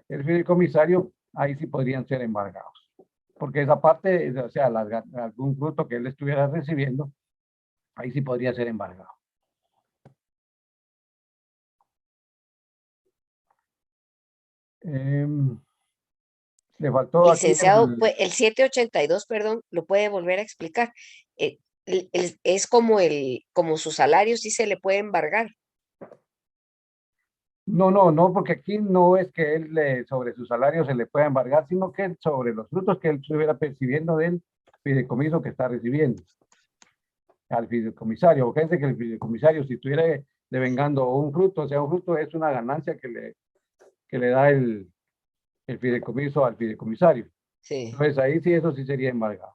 el fideicomisario, ahí sí podrían ser embargados. Porque esa parte, o sea, algún fruto que él estuviera recibiendo, ahí sí podría ser embargado. Le faltó aquí Licenciado, pues, el 782, perdón, ¿lo puede volver a explicar? Es como su salario sí se le puede embargar. No, porque aquí no es que él sobre su salario se le pueda embargar, sino que sobre los frutos que él estuviera percibiendo del fideicomiso que está recibiendo al fideicomisario. Fíjense que el fideicomisario, si estuviera devengando un fruto, o sea, un fruto es una ganancia que le da el fideicomiso al fideicomisario. Sí. Entonces ahí sí, eso sí sería embargado.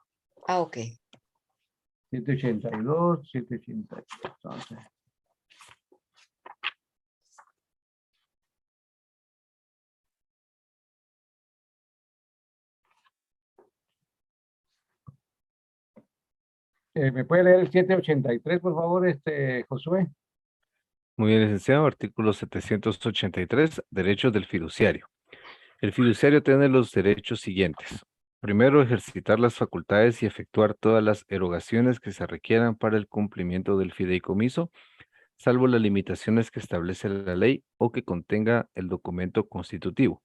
Ah, ok. 782, 782. Entonces. ¿Me puede leer el 783, por favor, Josué? Muy bien, licenciado. Artículo 783, derechos del fiduciario. El fiduciario tiene los derechos siguientes. Primero, ejercitar las facultades y efectuar todas las erogaciones que se requieran para el cumplimiento del fideicomiso, salvo las limitaciones que establece la ley o que contenga el documento constitutivo.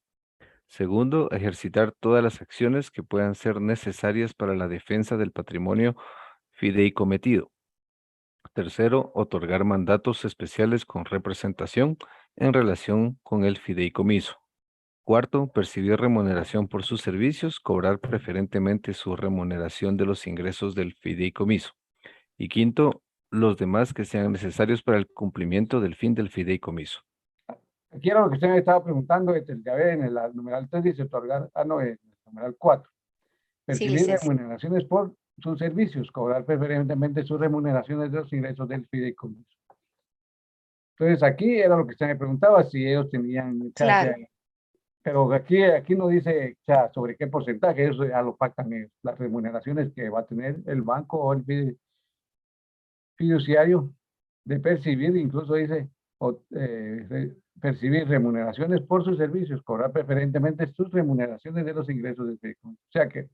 Segundo, ejercitar todas las acciones que puedan ser necesarias para la defensa del patrimonio fideicometido. Tercero, otorgar mandatos especiales con representación en relación con el fideicomiso. Cuarto, percibir remuneración por sus servicios, cobrar preferentemente su remuneración de los ingresos del fideicomiso. Y quinto, los demás que sean necesarios para el cumplimiento del fin del fideicomiso. Aquí era lo que usted me estaba preguntando, ya ve, en el numeral 3 dice otorgar, no, en el numeral 4. Sí, Percibir licenciado. remuneraciones por sus servicios, cobrar preferentemente sus remuneraciones de los ingresos del fideicomiso. Entonces aquí era lo que usted me preguntaba, si ellos tenían, o sea, Claro. pero aquí no dice, o sea, sobre qué porcentaje, eso ya lo pactan ellos, las remuneraciones que va a tener el banco o el fiduciario de percibir, incluso dice, percibir remuneraciones por sus servicios, cobrar preferentemente sus remuneraciones de los ingresos del fideicomiso. O sea que,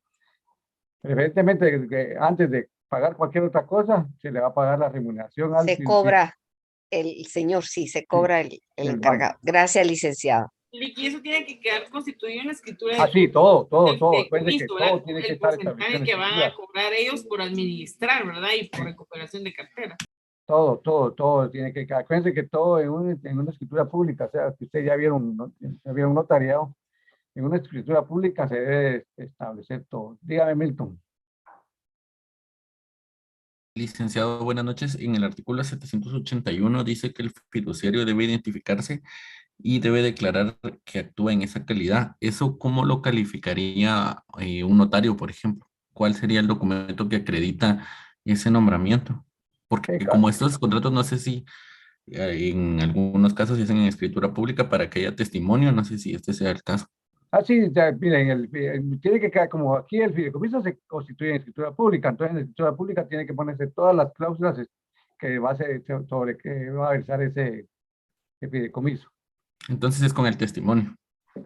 preferentemente, antes de pagar cualquier otra cosa, se le va a pagar la remuneración al Se fiduciario. cobra el señor, sí, se Sí, cobra el el encargado. Gracias, licenciado. Y eso tiene que quedar constituido en la escritura Ah, sí, todo. del Acuérdense que fideicomiso, ¿verdad? todo tiene que El estar establecido en porcentaje que van a escritura. cobrar ellos por administrar, ¿verdad? Y por recuperación de cartera. Todo tiene que quedar. Acuérdense que todo en una escritura pública, o sea, que ustedes ya vieron, ya vieron notariado, en una escritura pública se debe establecer todo. Dígame, Milton. Licenciado, buenas noches. En el artículo 781 dice que el fiduciario debe identificarse y debe declarar que actúa en esa calidad. ¿Eso cómo lo calificaría un notario, por ejemplo? ¿Cuál sería el documento que acredita ese nombramiento? Porque como estos contratos, no sé si en algunos casos se hacen en escritura pública para que haya testimonio, no sé si este sea el caso. Sí, ya, miren, tiene que quedar como aquí el fideicomiso se constituye en escritura pública, entonces en la escritura pública tiene que ponerse todas las cláusulas que va a ser sobre que va a versar ese fideicomiso. Entonces es con el testimonio.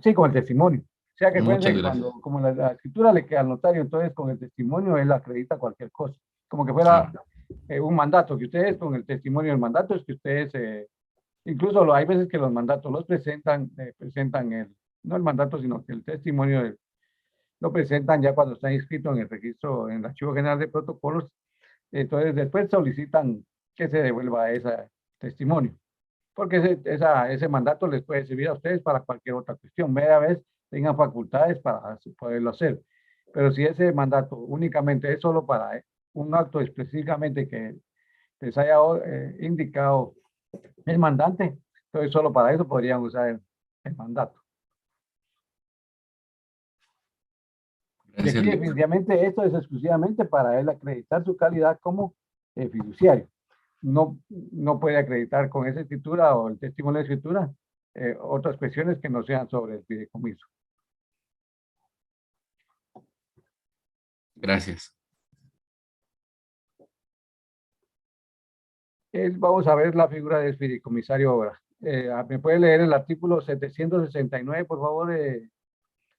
Sí, con el testimonio. O sea que Muchas acuérdense que gracias. cuando, como la escritura le queda al notario, entonces con el testimonio él acredita cualquier cosa. Como que fuera Claro. un mandato, que ustedes con el testimonio del mandato es que ustedes, incluso hay veces que los mandatos los presentan no el mandato, sino que el testimonio lo presentan ya cuando está inscrito en el registro, en el Archivo General de Protocolos. Entonces después solicitan que se devuelva ese testimonio, porque ese mandato les puede servir a ustedes para cualquier otra cuestión, media vez tengan facultades para poderlo hacer. Pero si ese mandato únicamente es solo para un acto específicamente que les haya indicado el mandante, entonces solo para eso podrían usar el mandato. Y Gracias, aquí Lic. definitivamente esto es exclusivamente para él acreditar su calidad como fiduciario. No puede acreditar con esa escritura o el testimonio de escritura otras cuestiones que no sean sobre el fideicomiso. Gracias. Vamos a ver la figura del fideicomisario ahora. ¿Me puede leer el artículo 769, por favor,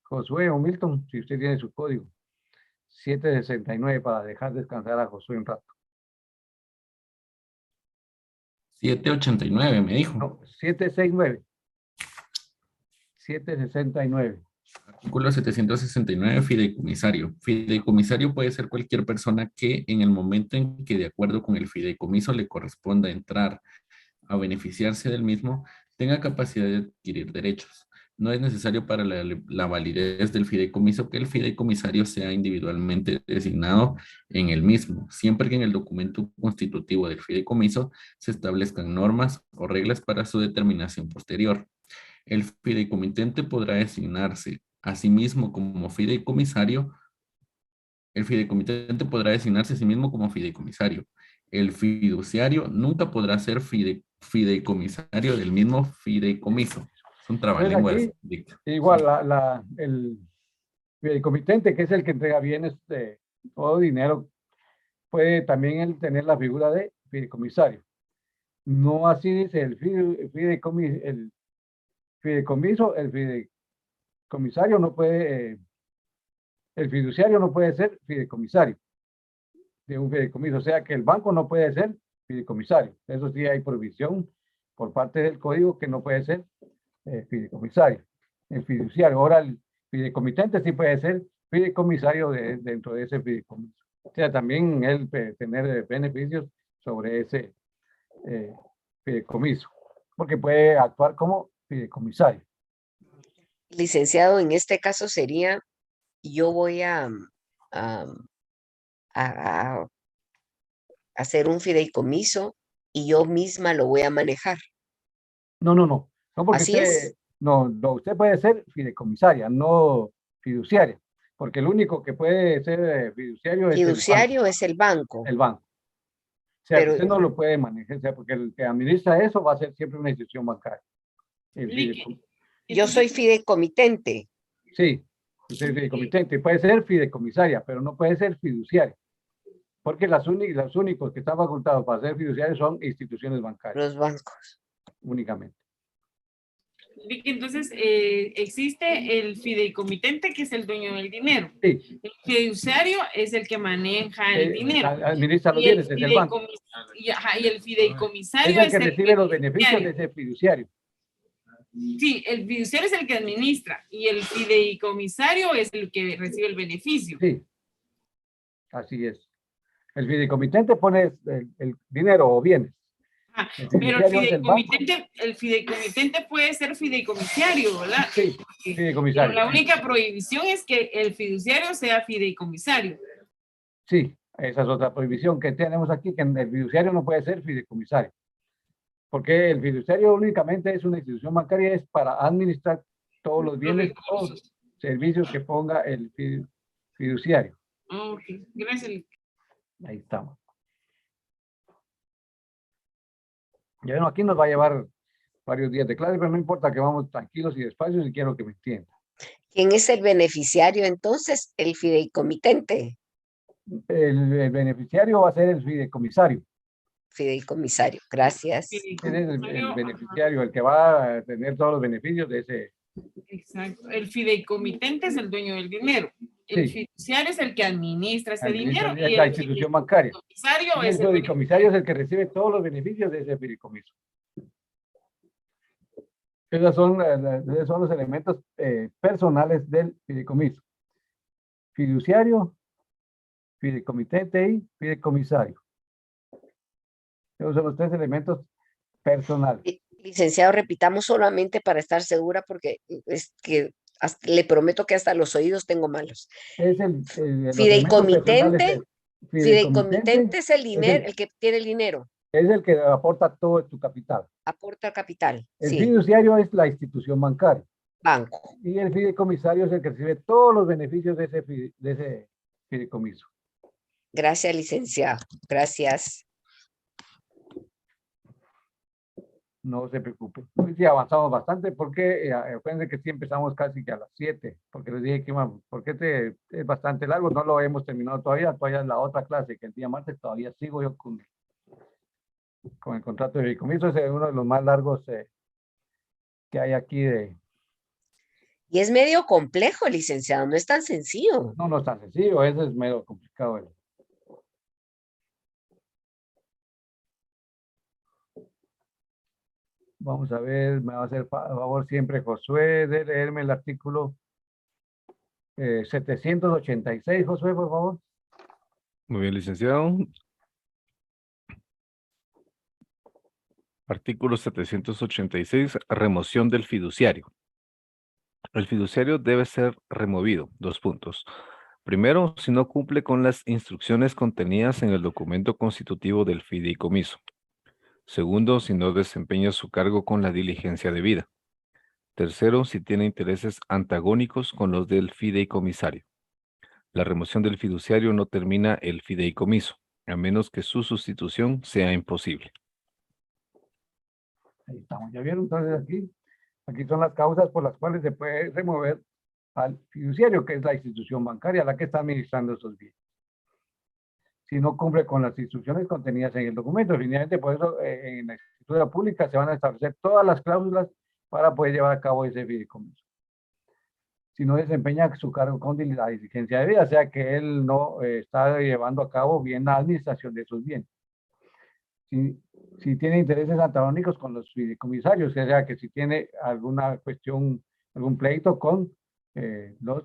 Josué o Milton, si usted tiene su código? 769 para dejar descansar a Josué un rato. 789 me dijo. No, 769. 769. Artículo 769, fideicomisario. Fideicomisario puede ser cualquier persona que en el momento en que de acuerdo con el fideicomiso le corresponda entrar a beneficiarse del mismo, tenga capacidad de adquirir derechos. No es necesario para la validez del fideicomiso que el fideicomisario sea individualmente designado en el mismo, siempre que en el documento constitutivo del fideicomiso se establezcan normas o reglas para su determinación posterior. El fideicomitente podrá designarse a sí mismo como fideicomisario. El fideicomitente podrá designarse a sí mismo como fideicomisario. El fiduciario nunca podrá ser fideicomisario del mismo fideicomiso. Es un trabalenguas. Igual el fideicomitente, que es el que entrega bienes de todo dinero, puede también él tener la figura de fideicomisario. No así dice el fideicomiso, el fideicomisario no puede, el fiduciario no puede ser fideicomisario de un fideicomiso, o sea que el banco no puede ser fideicomisario. Eso sí hay prohibición por parte del código que no puede ser fideicomisario, el fiduciario. Ahora el fideicomitente sí puede ser fideicomisario dentro de ese fideicomiso. O sea, también él puede tener beneficios sobre ese fideicomiso, porque puede actuar como fideicomisario. Licenciado, en este caso sería, yo voy a hacer un fideicomiso y yo misma lo voy a manejar. No, no, no. No, porque Así es. usted puede ser fideicomisaria, no fiduciaria, porque el único que puede ser fiduciario es Fiduciario es el banco, el banco. O sea, pero usted no lo puede manejar, o sea, porque el que administra eso va a ser siempre una institución bancaria. El Lique. yo soy Entonces, Sí, fideicomitente. usted es fideicomitente, puede ser fideicomisaria, pero no puede ser fiduciaria, porque los únicos que están facultados para ser fiduciarios son instituciones bancarias, Los bancos. únicamente. Lique, entonces existe el fideicomitente, que es el dueño del dinero. Sí, El fiduciario es el que maneja el dinero. administra los Y el, bienes desde el banco. y el fideicomisario Es el que recibe los beneficios de beneficiario. ese fiduciario. Sí, el fiduciario es el que administra y el fideicomisario es el que recibe el beneficio. Sí, así es. El fideicomitente pone el dinero o bienes. Ah, El pero fiduciario es el banco. el fideicomitente puede ser fideicomisario, ¿verdad? Sí, Pero fideicomisario. la única prohibición es que el fiduciario sea fideicomisario. Sí, esa es otra prohibición que tenemos aquí, que el fiduciario no puede ser fideicomisario. Porque el fiduciario únicamente es una institución bancaria, es para administrar todos los bienes o recursos. servicios que ponga el fiduciario. Ok, gracias. Ahí estamos. Y bueno, aquí nos va a llevar varios días de clase, pero no importa, que vamos tranquilos y despacios y quiero que me entiendan. ¿Quién es el beneficiario entonces? El fideicomitente. El beneficiario va a ser el fideicomisario. Fideicomisario. Gracias. Él es el beneficiario, el que va a tener todos los beneficios de ese. Exacto. El fideicomitente es el dueño del dinero. El Sí. fiduciario es el que administra ese dinero. Es Y la el institución bancaria. fideicomisario Y el es el fideicomisario es el que recibe todos los beneficios de ese fideicomiso. Esos son los elementos personales del fideicomiso. Fiduciario, fideicomitente y fideicomisario. Esos son los tres elementos personales. Licenciado, repitamos solamente para estar segura porque es que le prometo que hasta los oídos tengo malos. Es los elementos Fideicomitente, personales del fideicomitente es el dinero, el- el que tiene el dinero, es el que aporta todo tu capital. aporta capital. El Sí, fiduciario es la institución bancaria. banco. Y el fideicomisario es el que recibe todos los beneficios de ese fideicomiso. Gracias, licenciado. Gracias. No se preocupe. Hoy sí avanzamos bastante porque acuérdense que sí empezamos casi que a las 7, porque les dije que porque es bastante largo, no lo hemos terminado todavía es la otra clase, que el día martes todavía sigo yo con el contrato de fideicomiso, es uno de los más largos que hay aquí Y es medio complejo, licenciado, no es tan sencillo. no es tan sencillo, eso es medio complicado. Vamos a ver, me va a hacer favor siempre Josué de leerme el artículo 786, Josué, por favor. Muy bien, licenciado. Artículo 786, remoción del fiduciario. El fiduciario debe ser removido. 2 puntos. Primero, si no cumple con las instrucciones contenidas en el documento constitutivo del fideicomiso. Segundo, si no desempeña su cargo con la diligencia debida. Tercero, si tiene intereses antagónicos con los del fideicomisario. La remoción del fiduciario no termina el fideicomiso, a menos que su sustitución sea imposible. Ahí estamos, ¿ya vieron? Entonces aquí son las causas por las cuales se puede remover al fiduciario, que es la institución bancaria, la que está administrando esos bienes. Si no cumple con las instrucciones contenidas en el documento, finalmente por eso en la escritura pública se van a establecer todas las cláusulas para poder llevar a cabo ese fideicomiso. Si no desempeña su cargo con la diligencia debida, o sea que él no está llevando a cabo bien la administración de esos bienes. si tiene intereses antagónicos con los fideicomisarios, o sea que si tiene alguna cuestión, algún pleito con los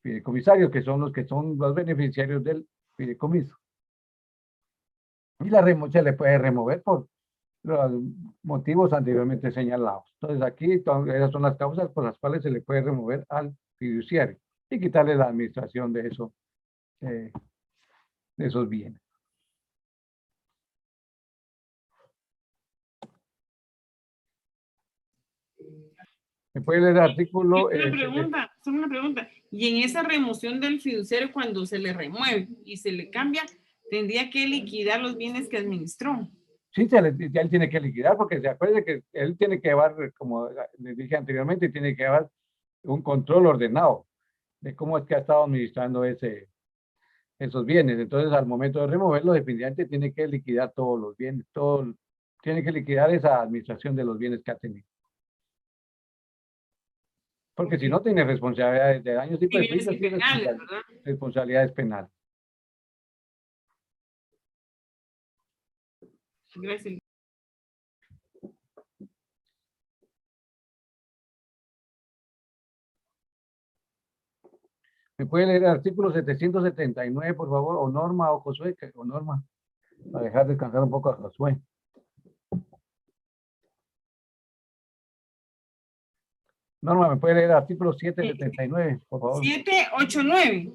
fideicomisarios, que son los beneficiarios del fideicomiso. Y se le puede remover por los motivos anteriormente señalados. Entonces aquí esas son las causas por las cuales se le puede remover al fiduciario y quitarle la administración de esos bienes. ¿Me puede leer el artículo? Solo una pregunta. Y en esa remoción del fiduciario, cuando se le remueve y se le cambia, tendría que liquidar los bienes que administró. Sí, ya él tiene que liquidar, porque se acuerde que él tiene que llevar, como les dije anteriormente, tiene que llevar un control ordenado de cómo es que ha estado administrando esos bienes. Entonces, al momento de removerlo, definitivamente tiene que liquidar todos los bienes, tiene que liquidar esa administración de los bienes que ha tenido. Porque si no, tiene responsabilidades de daños y perjuicios y responsabilidades penales. Gracias. ¿Me puede leer el artículo 779, por favor? O Norma o Josué, o Norma, para dejar descansar un poco a Josué. Norma, ¿me puede leer el artículo 779, por favor? 789.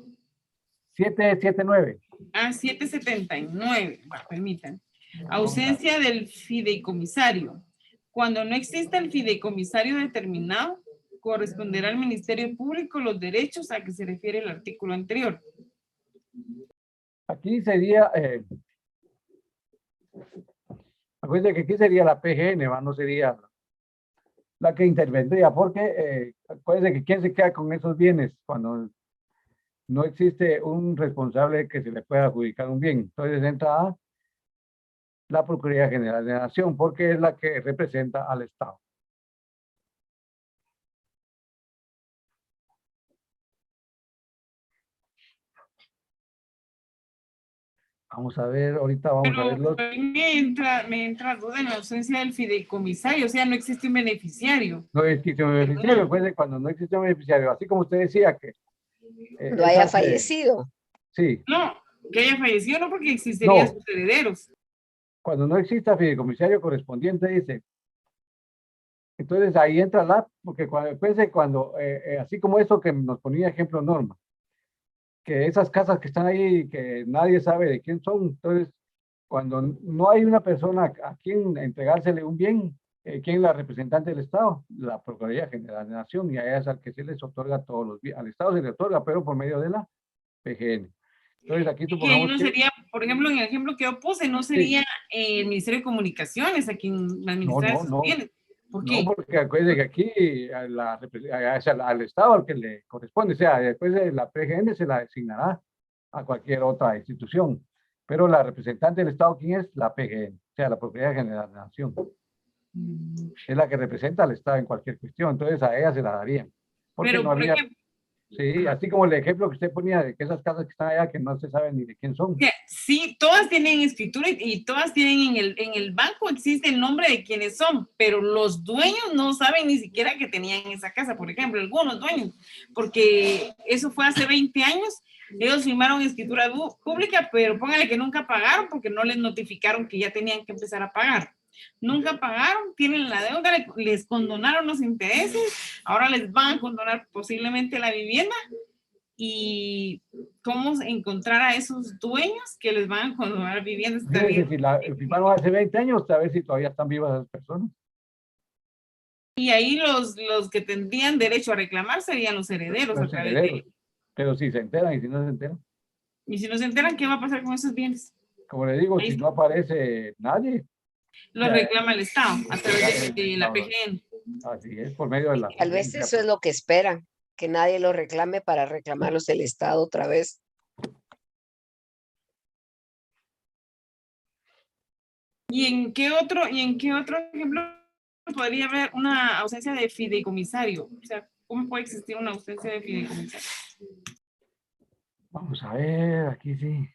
779. 779. Bueno, permítanme. Ausencia del fideicomisario. Cuando no exista el fideicomisario determinado, corresponderá al Ministerio Público los derechos a que se refiere el artículo anterior. Aquí sería, acuérdense que aquí sería la PGN, no sería la que intervendría, porque acuérdense que quién se queda con esos bienes cuando no existe un responsable que se le pueda adjudicar un bien. Entonces entra la Procuraduría General de la Nación, porque es la que representa al Estado. Vamos a ver, ahorita vamos a ver los... Me entra duda en la ausencia del fideicomisario, o sea, no existe un beneficiario. No existe un beneficiario, pues cuando no existe un beneficiario, así como usted decía que... no haya fallecido. Sí. No, que haya fallecido no, porque existirían sus herederos. Cuando no exista fideicomisario correspondiente, dice. Entonces ahí entra porque cuando así como eso que nos ponía ejemplo Norma, que esas casas que están ahí, que nadie sabe de quién son, entonces cuando no hay una persona a quien entregársele un bien, ¿quién es la representante del Estado? La Procuraduría General de la Nación, y a ella es al que se les otorga todos los bienes. Al Estado se le otorga, pero por medio de la PGN. Entonces aquí supongamos que no sería, por ejemplo, en el ejemplo que yo puse, no sería el Ministerio de Comunicaciones a quien administra esos bienes. ¿Por qué? No, porque acuérdense que aquí al Estado al que le corresponde, o sea, después de la PGN se la designará a cualquier otra institución, pero la representante del Estado, ¿quién es? La PGN, o sea, la Procuraduría General de la Nación. Es la que representa al Estado en cualquier cuestión, entonces a ella se la darían. Porque pero, no habría... Sí, así como el ejemplo que usted ponía de que esas casas que están allá que no se sabe ni de quién son. Sí, todas tienen escritura y todas tienen en el banco existe el nombre de quienes son, pero los dueños no saben ni siquiera que tenían esa casa, por ejemplo, algunos dueños, porque eso fue hace 20 años, ellos firmaron escritura pública, pero póngale que nunca pagaron porque no les notificaron que ya tenían que empezar a pagar. Nunca pagaron, tienen la deuda, les condonaron los intereses, ahora les van a condonar posiblemente la vivienda. Y cómo encontrar a esos dueños que les van a condonar viviendas. Si la firmaron hace 20 años, a ver si todavía están vivas esas personas. Y ahí los que tendrían derecho a reclamar serían los herederos. Los herederos. Pero si se enteran y si no se enteran. Y si no se enteran, ¿qué va a pasar con esos bienes? Como le digo, si no aparece nadie. Los reclama el Estado a través de la PGN. Así es, por medio de la... Tal vez eso es lo que esperan, que nadie lo reclame para reclamarlos el Estado otra vez. ¿Y en qué otro ejemplo podría haber una ausencia de fideicomisario? O sea, ¿cómo puede existir una ausencia de fideicomisario? Vamos a ver, aquí sí.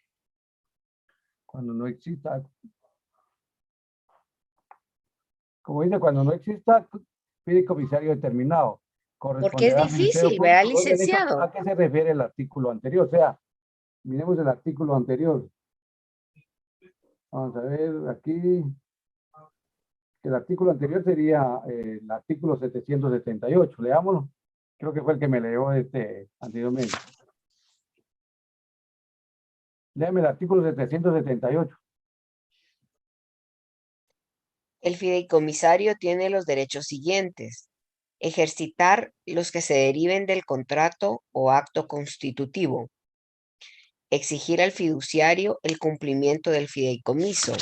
Cuando no exista Como dice, cuando no exista fideicomisario determinado, Porque es corresponderá al Ministerio difícil, ¿verdad, Público. De hecho, licenciado? ¿a qué se refiere el artículo anterior? O sea, miremos el artículo anterior. Vamos a ver aquí. El artículo anterior sería el artículo 778. Leámoslo. Creo que fue el que me leyó anteriormente. Léame el artículo 778. El fideicomisario tiene los derechos siguientes: ejercitar los que se deriven del contrato o acto constitutivo, exigir al fiduciario el cumplimiento del fideicomiso,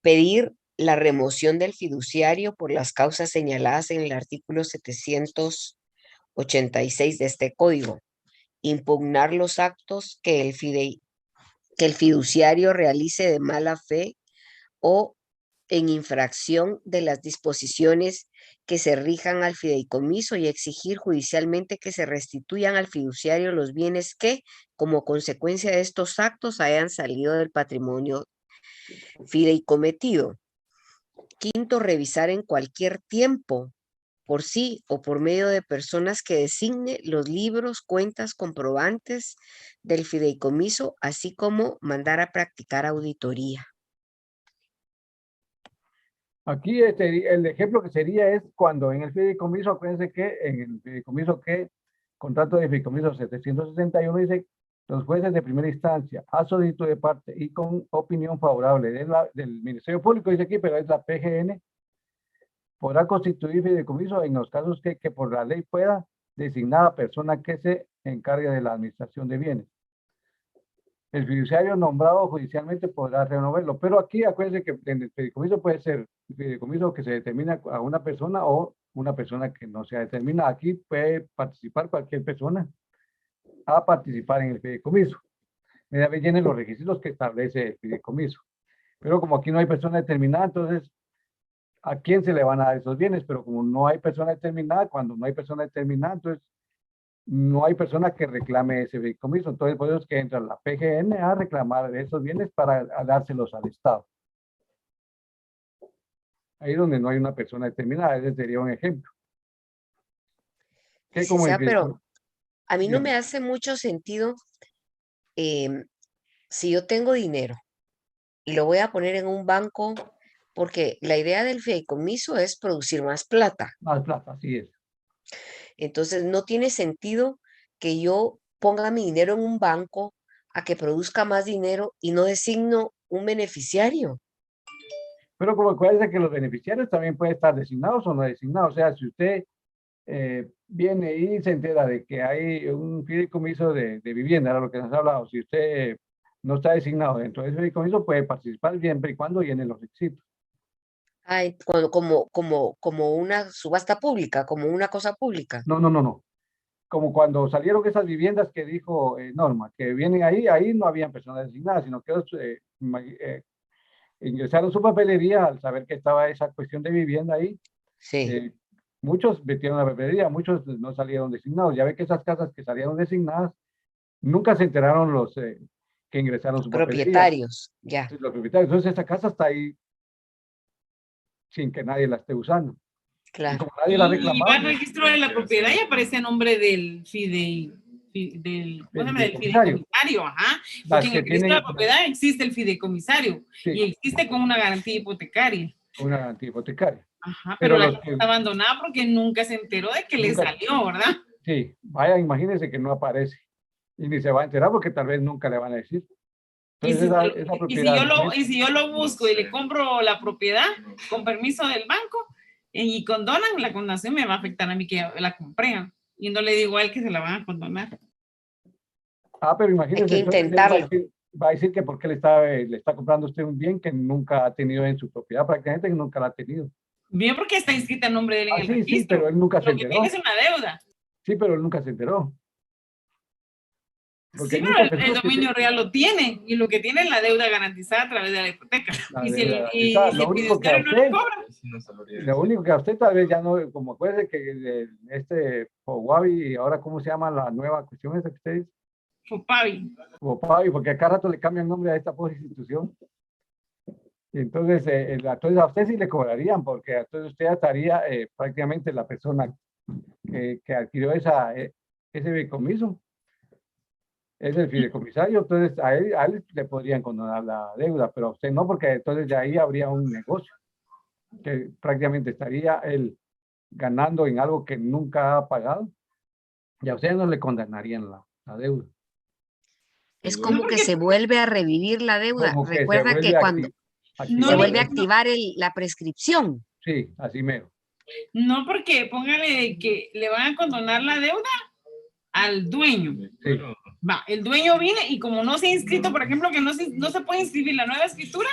pedir la remoción del fiduciario por las causas señaladas en el artículo 786 de este código, impugnar los actos que el fiduciario realice de mala fe o en infracción de las disposiciones que se rijan al fideicomiso y exigir judicialmente que se restituyan al fiduciario los bienes que, como consecuencia de estos actos, hayan salido del patrimonio fideicometido. Quinto, revisar en cualquier tiempo, por sí o por medio de personas que designe, los libros, cuentas, comprobantes del fideicomiso, así como mandar a practicar auditoría. Aquí el ejemplo que sería es cuando en el fideicomiso, acuérdense que en el fideicomiso contrato de fideicomiso 761 dice, los jueces de primera instancia, a solicitud de parte y con opinión favorable del Ministerio Público, dice aquí, pero es la PGN, podrá constituir fideicomiso en los casos que por la ley pueda designar a persona que se encargue de la administración de bienes. El fiduciario nombrado judicialmente podrá renovarlo, pero aquí acuérdense que en el fideicomiso puede ser un fideicomiso que se determina a una persona o una persona que no se determina. Aquí puede participar cualquier persona a participar en el fideicomiso. Mira, vienen los requisitos que establece el fideicomiso. Pero como aquí no hay persona determinada, entonces, ¿a quién se le van a dar esos bienes? Pero como no hay persona determinada, cuando no hay persona determinada, entonces no hay persona que reclame ese fideicomiso. Entonces, por eso es que entra la PGN a reclamar esos bienes para dárselos al Estado. Ahí donde no hay una persona determinada, ese sería un ejemplo. Que como el Pero a mí no dígame. me hace mucho sentido si yo tengo dinero y lo voy a poner en un banco, porque la idea del fideicomiso es producir más plata. Más plata, así es. Entonces, no tiene sentido que yo ponga mi dinero en un banco a que produzca más dinero y no designo un beneficiario. Pero como acuérdense que los beneficiarios también pueden estar designados o no designados. O sea, si usted viene y se entera de que hay un fideicomiso de vivienda, era lo que nos ha hablado, si usted no está designado dentro de ese fideicomiso, puede participar siempre y cuando llene los requisitos. Ay, como una subasta pública, como una cosa pública. No. Como cuando salieron esas viviendas que dijo Norma, que vienen ahí no habían personas designadas, sino que ellos, ingresaron su papelería al saber que estaba esa cuestión de vivienda ahí. Sí. Muchos metieron la papelería, muchos no salieron designados. Ya ve que esas casas que salieron designadas, nunca se enteraron los que ingresaron su papelería. Propietarios, ya. Entonces, los propietarios. Entonces, esta casa está ahí sin que nadie la esté usando. Y Claro. como nadie la ha Y va reclamado, al registro de la propiedad y aparece el nombre del fideicomisario, ajá. Porque en el registro de la propiedad existe el fideicomisario y existe con una garantía hipotecaria. Una garantía hipotecaria. Ajá, pero la casa está abandonada porque nunca se enteró de que le salió, ¿verdad? Sí, vaya, imagínense que no aparece. Y ni se va a enterar porque tal vez nunca le van a decir. Entonces, y si yo lo busco y le compro la propiedad con permiso del banco y condonan, la condonación me va a afectar a mí que la compré. Y no le digo a él que se la van a condonar. Pero imagínense. Hay que intentarlo. Va a decir que porque le está comprando usted un bien que nunca ha tenido en su propiedad, prácticamente que nunca la ha tenido. Bien, porque está inscrita el nombre de él en el registro. Sí, pero él nunca se enteró. Lo que tiene es una deuda. Sí, pero él nunca se enteró. Porque sí, pero el dominio real lo tiene y lo que tiene es la deuda garantizada a través de la hipoteca. Lo único que a usted tal vez ya no, como acuerde que Fogavi y ahora cómo se llama la nueva cuestión esa que usted dice. Fopavi, porque a cada rato le cambian nombre a esta pobre institución. Entonces, entonces a usted sí le cobrarían, porque entonces usted ya estaría prácticamente la persona que adquirió ese fideicomiso. Es el fideicomisario, entonces a él le podrían condonar la deuda, pero a usted no, porque entonces de ahí habría un negocio que prácticamente estaría él ganando en algo que nunca ha pagado, y a usted no le condenarían la deuda. Es como que se vuelve a revivir la deuda. Como que se Recuerda vuelve que cuando No se le- vuelve a no. activar la prescripción. Sí, así mero. No, porque póngale que le van a condonar la deuda al dueño. Sí, Va, el dueño viene y como no se ha inscrito, por ejemplo, que no se puede inscribir la nueva escritura,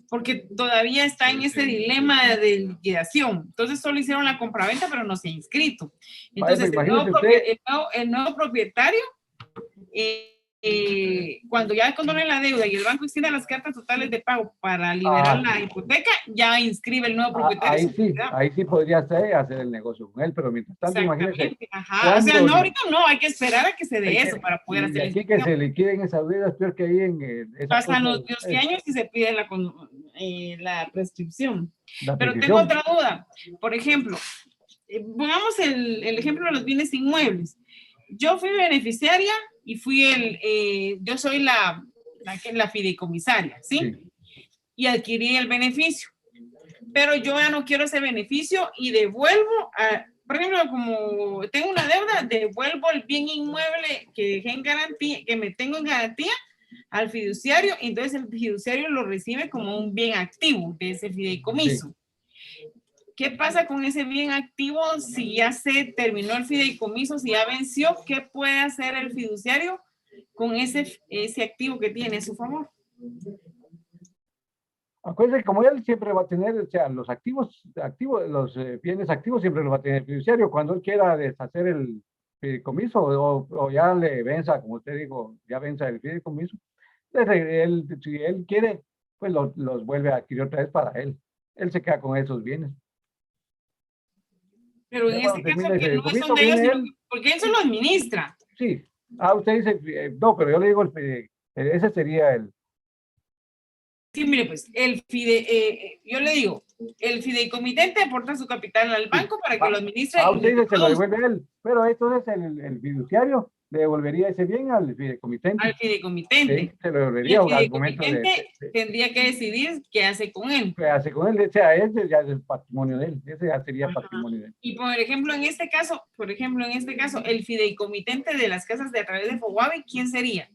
porque todavía está en ese dilema de liquidación. Entonces solo hicieron la compraventa, pero no se ha inscrito. Entonces pues, el nuevo, imagínese usted. el nuevo propietario, cuando ya condonen la deuda y el banco extienda las cartas totales de pago para liberar la hipoteca, ya inscribe el nuevo propietario. Ahí sí podría hacer el negocio con él, pero mientras tanto, imagínese. Exactamente, ajá. O sea, no, ahorita no, hay que esperar a que se dé eso para poder hacer Y la aquí que se liquiden esas deudas, peor que ahí en esa pasan cosa, los 10 años y se pide la prescripción. la Pero tengo prescripción. otra duda. Por ejemplo, pongamos el ejemplo de los bienes inmuebles. Yo fui beneficiaria y yo soy la fideicomisaria, ¿sí? Sí. Y adquirí el beneficio. Pero yo ya no quiero ese beneficio y devuelvo, por ejemplo, como tengo una deuda, devuelvo el bien inmueble que dejé en garantía, que me tengo en garantía al fiduciario, y entonces el fiduciario lo recibe como un bien activo de ese fideicomiso. Sí. ¿Qué pasa con ese bien activo si ya se terminó el fideicomiso, si ya venció? ¿Qué puede hacer el fiduciario con ese activo que tiene a su favor? Acuérdense, como él siempre va a tener, o sea, los los bienes activos siempre los va a tener el fiduciario. Cuando él quiera deshacer el fideicomiso o ya le venza, como usted dijo, ya venza el fideicomiso, si él quiere, pues los vuelve a adquirir otra vez para él. Él se queda con esos bienes. Pero en este caso que no son de ellos, sino porque él se lo administra. Sí. Usted dice, no, pero yo le digo, ese sería el... Sí, mire, pues, yo le digo, el fideicomitente aporta su capital al banco para que lo administre. Usted dice, se lo devuelve él, pero entonces el fiduciario le devolvería ese bien al fideicomitente. Al fideicomitente. Sí, se lo devolvería. Y el fideicomitente tendría que decidir qué hace con él. ¿Qué hace con él? Ese ya es el patrimonio de él. Ese ya sería patrimonio de él. Y por ejemplo, en este caso, el fideicomitente de las casas de a través de FOGAVI, ¿quién sería?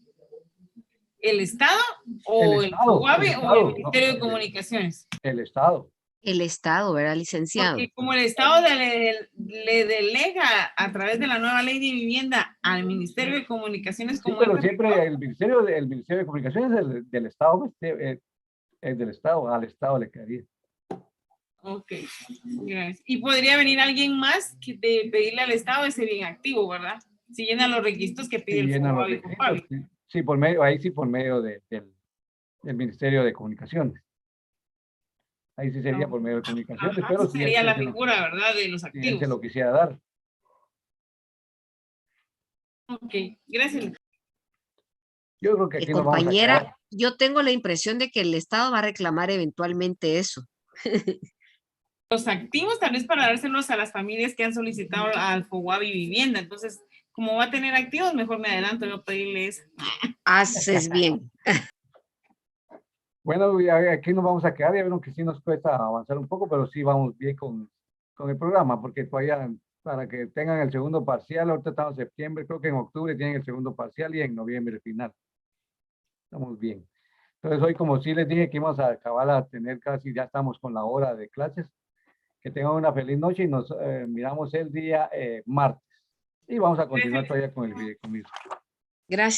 ¿El Estado o el FOGAVI o el Ministerio de Comunicaciones? El Estado. El Estado, ¿verdad, licenciado? Porque como el Estado le delega a través de la nueva ley de vivienda al Ministerio de Comunicaciones. Sí, pero siempre el Ministerio de Comunicaciones es del Estado, es del Estado, al Estado le quedaría. Ok, gracias. Y podría venir alguien más de pedirle al Estado ese bien activo, ¿verdad? Si llena los requisitos que pide el FOGAVI. Sí, por medio del Ministerio de Comunicaciones. Ahí sí sería por medio de comunicaciones, pero sí sería la figura, ¿verdad? De los activos. Si se lo quisiera dar. Ok, gracias. Yo creo que aquí nos compañera, vamos a quedar. yo tengo la impresión de que el Estado va a reclamar eventualmente eso. Los activos tal vez para dárselos a las familias que han solicitado al FOGAVI vivienda. Entonces, como va a tener activos, mejor me adelanto y voy a pedirle eso. Haces bien. Bueno, aquí nos vamos a quedar. Ya vieron que sí nos cuesta avanzar un poco, pero sí vamos bien con el programa, porque todavía para que tengan el segundo parcial, ahorita estamos en septiembre, creo que en octubre tienen el segundo parcial y en noviembre el final. Estamos bien. Entonces hoy, como sí les dije que íbamos a acabar a tener casi, ya estamos con la hora de clases. Que tengan una feliz noche y nos miramos el día martes. Y vamos a continuar todavía con el fideicomiso. Gracias.